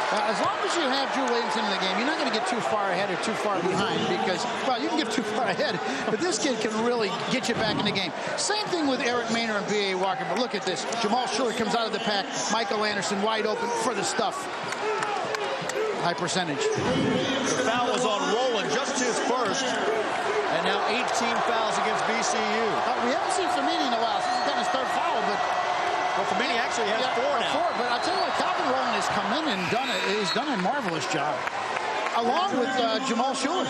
As long as you have Drew Williamson in the game, you're not going to get too far ahead or too far behind because, well, you can get too far ahead, but this kid can really get you back in the game. Same thing with Eric Maynor and B.A. Walker, but look at this. Jamal Schuler comes out of the pack. Michael Anderson wide open for the stuff. High percentage. The foul was on Rowland, just his first, and now 18 fouls against VCU. We haven't seen Famini in a while. He's gotten his third foul, but... Well, Famini actually has four now. Four, but I'll tell you what, Calvin Rowland has come in and he's done a marvelous job, along with Jamal Schuler.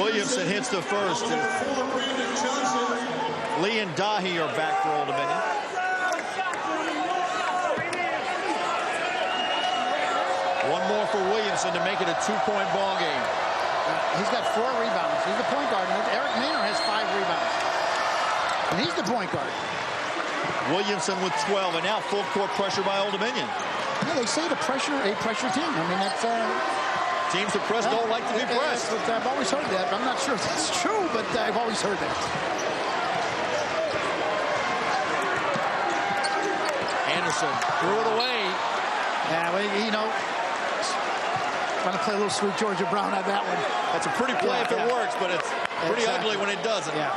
Williamson hits the first. Lee and Dahi are back for Old Dominion. One more for Williamson to make it a 2-point ball game. He's got 4 rebounds. He's the point guard. Eric Maynor has 5 rebounds. And he's the point guard. Williamson with 12, and now full court pressure by Old Dominion. Yeah, they say a pressure team. I mean, that's... Teams that press don't like to be pressed. But I've always heard that. I'm not sure if that's true, but I've always heard that. Anderson threw it away. Yeah, well, you know, trying to play a little Sweet Georgia Brown on that one. That's a pretty play if it works, but it's pretty ugly when it doesn't. Yeah.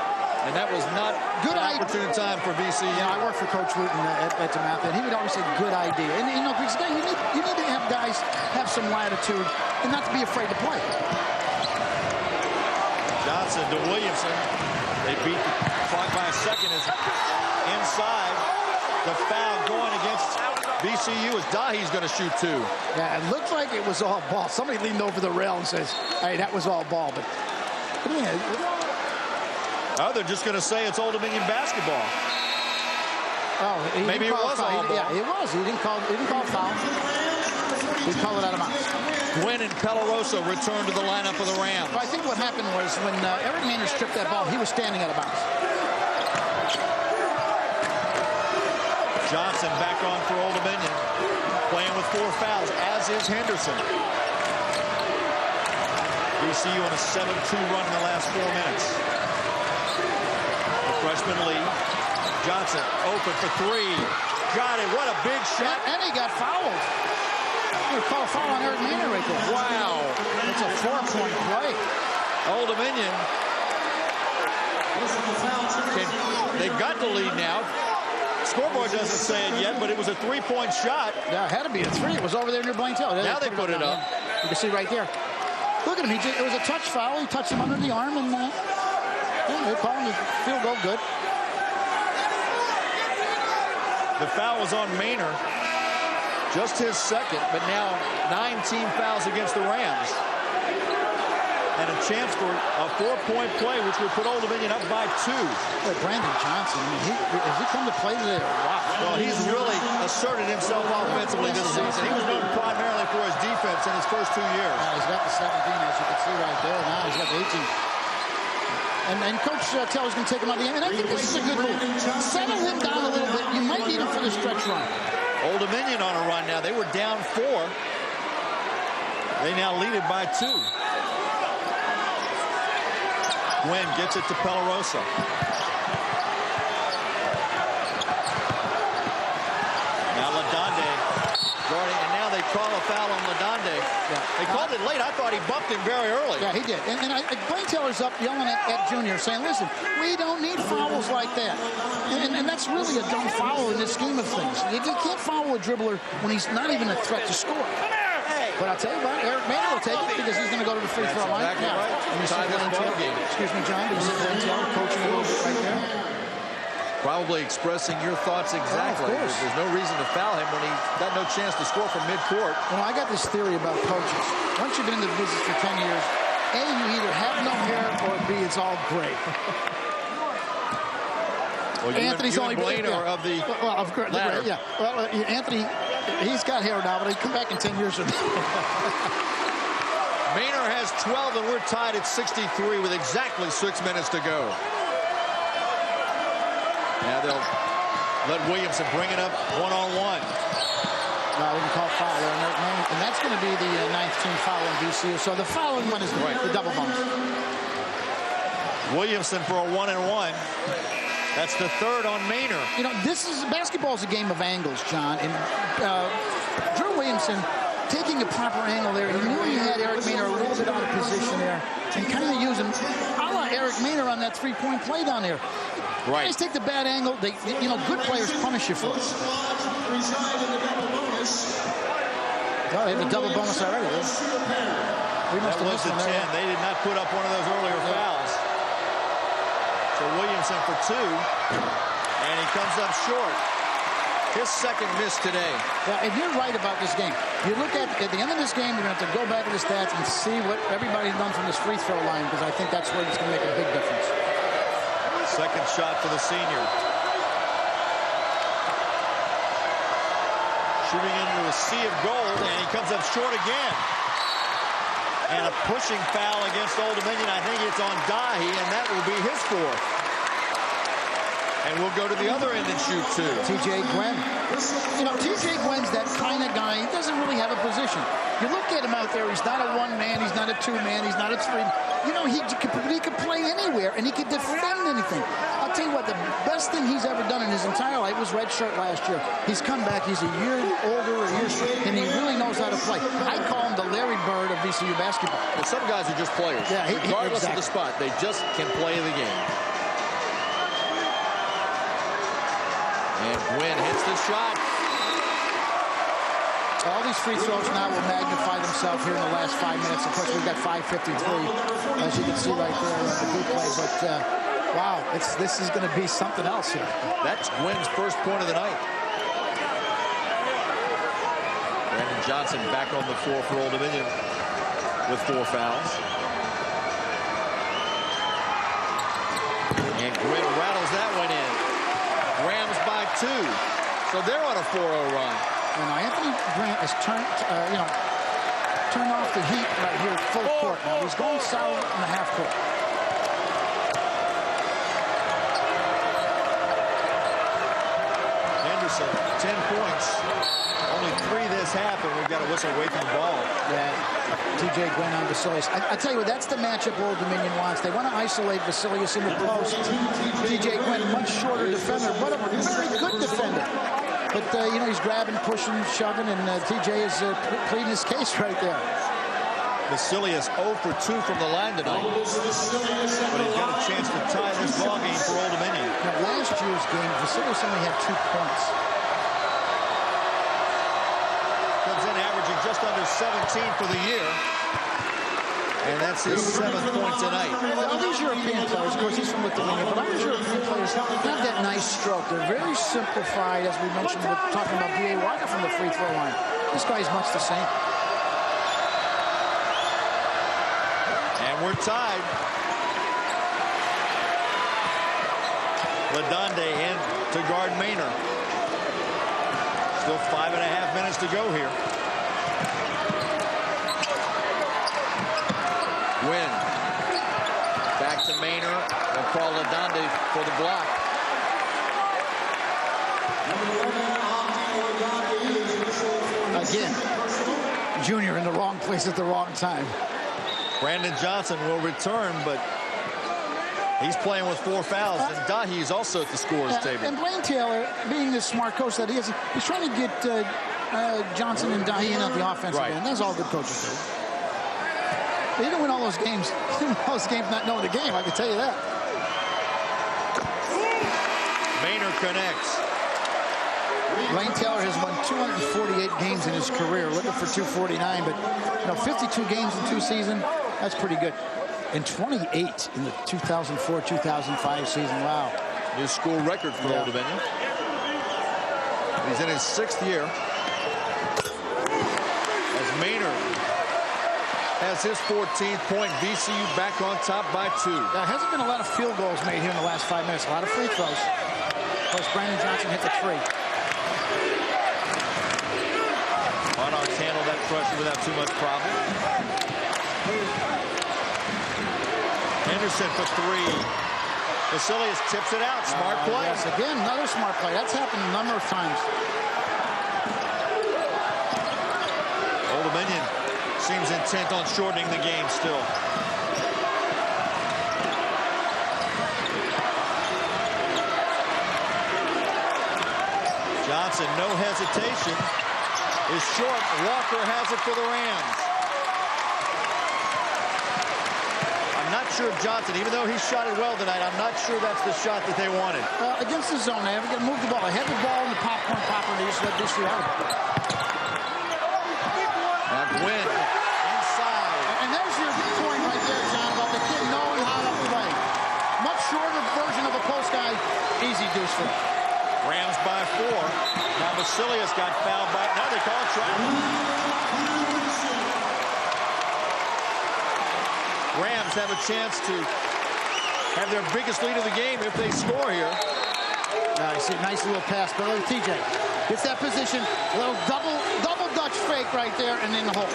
And that was not good an opportune time for VCU. Yeah, I worked for Coach Wooten at Tamatha, and he would always say, good idea. And, you know, because you need to have guys have some latitude and not to be afraid to play. Johnson to Williamson. They beat the clock by a second as inside. The foul going against VCU as Dahi's going to shoot 2. Yeah, it looked like it was all ball. Somebody leaned over the rail and says, hey, that was all ball. But yeah, they're just going to say it's Old Dominion basketball. Oh, maybe it was all ball. Yeah, it was. He didn't call foul. He called it out of bounds. Gwynn and Pelarosa returned to the lineup of the Rams. Well, I think what happened was when Eric Maynor stripped that ball, he was standing out of bounds. Johnson back on for Old Dominion, playing with 4 fouls, as is Henderson. VCU on a 7-2 run in the last 4 minutes. The freshman Lee. Johnson open for 3. Got it. What a big shot. And he got fouled. We're going to call a foul on Eric Maynor right there. Wow. It's a 4-point play. Old Dominion. They've got the lead now. Scoreboard doesn't say it yet, but it was a 3-point shot. Yeah, it had to be a 3. It was over there near Blaine Taylor. Now they put it up. You can see right there. Look at him. It was a touch foul. He touched him under the arm, and they call him the field goal good. The foul was on Maynor. Just his second, but now 9 fouls against the Rams. And a chance for a 4-point play, which would put Old Dominion up by 2. But Brandon Johnson, I mean, has he come to play today? Wow. Well, he's really asserted himself offensively this season. He was known primarily for his defense in his first 2 years. He's got the 17, as you can see right there. Now he's got the 18. And Coach Taylor's going to take him out of the game. And I think this is a good move. Settle him down a little bit. You might need him for the stretch run. Old Dominion on a run now. They were down 4. They now lead it by 2. Gwynn gets it to Pelarosa. Now Ladonde guarding, and now they call a foul on Ladonde. Yeah. They called it late. I thought he bumped him very early. Yeah, he did. And Blaine Taylor's up yelling at Junior, saying, listen, we don't need fouls like that. And that's really a dumb foul in this scheme of things. You can't foul a dribbler when he's not even a threat to score. But I'll tell you what, Eric Maynor will take it because he's going to go to the free throw line. Exactly right. Excuse me, John, but you see Blaine Taylor coaching a little bit right there. Probably expressing your thoughts exactly. Oh, there's no reason to foul him when he got no chance to score from midcourt. You know, I got this theory about coaches. Once you've been in the business for 10 years, A, you either have no hair, or B, it's all gray. Well, Anthony's only Blaine are of the of course, latter. Yeah. Well, Anthony, he's got hair now, but he'll come back in 10 years from now. Maynor has 12, and we're tied at 63 with exactly 6 minutes to go. Now they'll let Williamson bring it up one-on-one. No, they can call foul there, and that's going to be the 9th team foul on VCU. So the fouling one is the double bonus. Williamson for a 1-and-1. That's the third on Maynor. You know, basketball is a game of angles, John. And Drew Williamson taking a proper angle there. He knew he had Eric Maynor a little bit out of position there, and kind of using a la Eric Maynor on that three-point play down there. Right. Guys take the bad angle. You know, good players punish you for it. Oh, they have a double bonus already. That was the 10. They did not put up one of those earlier fouls. So Williamson for 2, and he comes up short. His second miss today. Yeah, and you're right about this game. You look at the end of this game, you're going to have to go back to the stats and see what everybody's done from this free throw line, because I think that's where it's going to make a big difference. Second shot for the senior. Shooting into a sea of gold, and he comes up short again. And a pushing foul against Old Dominion. I think it's on Dahi, and that will be his 4th. And we'll go to the other end and shoot 2. TJ Gwen. You know, TJ Gwen's that kind of guy. He doesn't really have a position. You look at him out there, he's not a 1-man, he's not a 2-man, he's not a 3. You know, he could play anywhere, and he could defend anything. I'll tell you what, the best thing he's ever done in his entire life was redshirt last year. He's come back, he's a year older, and he really knows how to play. I call him the Larry Bird of VCU basketball. And some guys are just players. Yeah, regardless exactly. of the spot, they just can play the game. And Gwynn hits the shot. All these free throws now will magnify themselves here in the last 5 minutes. Of course, we've got 5:53, as you can see right there on the replay. But, wow, this is going to be something else here. That's Gwynn's first point of the night. Brandon Johnson back on the floor for Old Dominion with 4 fouls. And Gwynn rattles that one in. Rams by 2. So they're on a 4-0 run. And now Anthony Grant has turned off the heat right here at full court. Now he's going solid in the half court. Henderson, 10 points. Only 3 this half, and we've got a whistle away from the ball. Yeah, TJ Gwen on Vasilius. I tell you what, that's the matchup Old Dominion wants. They want to isolate Vasilius in the post. TJ Gwen, much shorter defender, but a very good defender. But, you know, he's grabbing, pushing, shoving, and TJ is pleading his case right there. Vasilius 0 for 2 from the line tonight. But he's got a chance to tie this ball game for Old Dominion. Now, last year's game, Vasilius only had 2 points. Comes in averaging just under 17 for the year. And that's his 7th point tonight. All these European players, of course, he's from Lithuania, but all these European players have that nice stroke. They're very simplified, as we mentioned, with talking about B.A. Walker from the free throw line. This guy's much the same. And we're tied. Ladonde in to guard Maynor. Still 5.5 minutes to go here. Win. Back to Maynor. They'll call Ladonde for the block. Again, Junior in the wrong place at the wrong time. Brandon Johnson will return, but he's playing with 4 fouls, and Dahi's also at the scorer's table. And Blaine Taylor, being the smart coach that he is, he's trying to get Johnson and Dahi in at the offensive end. That's all good coaches do. They didn't win all those games. Those games not knowing the game, I can tell you that. Maynor connects. Blaine Taylor has won 248 games in his career, looking for 249, but you know, 52 games in 2 seasons, that's pretty good. And 28 in the 2004-2005 season. Wow. New school record for Old Dominion. He's in his 6th year. As Maynor has his 14th point. VCU back on top by 2. There hasn't been a lot of field goals made here in the last 5 minutes. A lot of free throws. Of course, Brandon Johnson hit the 3. Monarchs handled that pressure without too much problem. Henderson for 3. Vasilius tips it out. Smart play. Yes, again, another smart play. That's happened a number of times. Old Dominion seems intent on shortening the game still. Johnson, no hesitation, is short. Walker has it for the Rams. I'm not sure Johnson, even though he shot it well tonight, I'm not sure that's the shot that they wanted. Against the zone, they have to move the ball. A heavy ball in the popcorn popper, they just let VCU out. Now Gwynn inside. And there's your point right there, John, about the kid knowing how to play. Much shorter version of a post guy, easy deuce for him. Rams by 4. Now Vasilius got fouled by, now they call it travel. Rams have a chance to have their biggest lead of the game if they score here. You see a nice little pass, but look, TJ gets that position, a little double Dutch fake right there, and in the hole.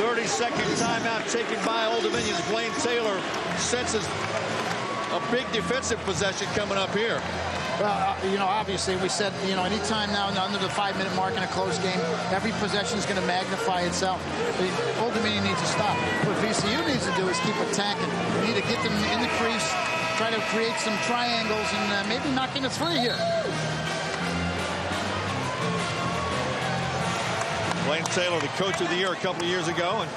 30-second timeout taken by Old Dominion's Blaine Taylor senses a big defensive possession coming up here. Well, obviously we said, anytime now under the 5-minute mark in a close game, every possession is going to magnify itself. The Old Dominion needs to stop. What VCU needs to do is keep attacking. We need to get them in the crease, try to create some triangles, and maybe knock in a 3 here. Blaine Taylor, the coach of the year a couple of years ago, and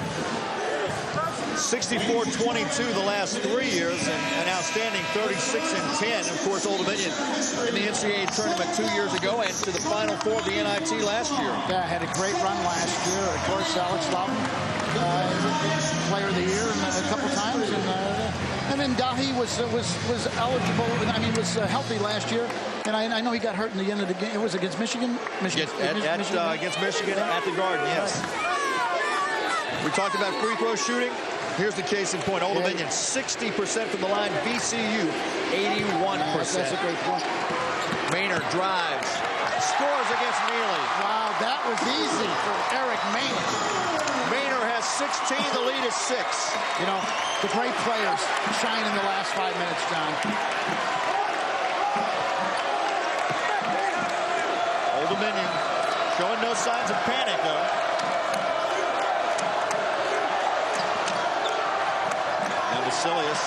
64-22 the last 3 years, and an outstanding 36-10. Of course, Old Dominion in the NCAA tournament 2 years ago and to the Final Four of the NIT last year. Yeah, had a great run last year. Of course, Alex Loudon, player of the year a couple times, and then Dahi was eligible. I mean, was healthy last year. And I know he got hurt in the end of the game. It was against Michigan. Against Michigan at the Garden, yes. We talked about free throw shooting. Here's the case in point. Old Dominion, 60% from the line. VCU, 81%. That's a great point. Maynor drives. Scores against Neely. Wow, that was easy for Eric Maynor. Maynor has 16. The lead is 6. The great players shine in the last 5 minutes, John. Old Dominion showing no signs of panic, though. Now Vasilius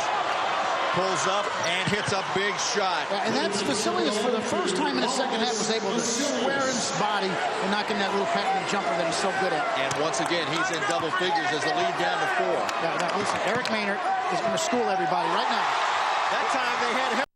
pulls up and hits a big shot. Yeah, and that's Vasilius for the first time in the second half was able to square his body and knock in that little patented jumper that he's so good at. And once again, he's in double figures as the lead down to 4. Yeah, now listen, Eric Maynor is going to school everybody right now. That time they had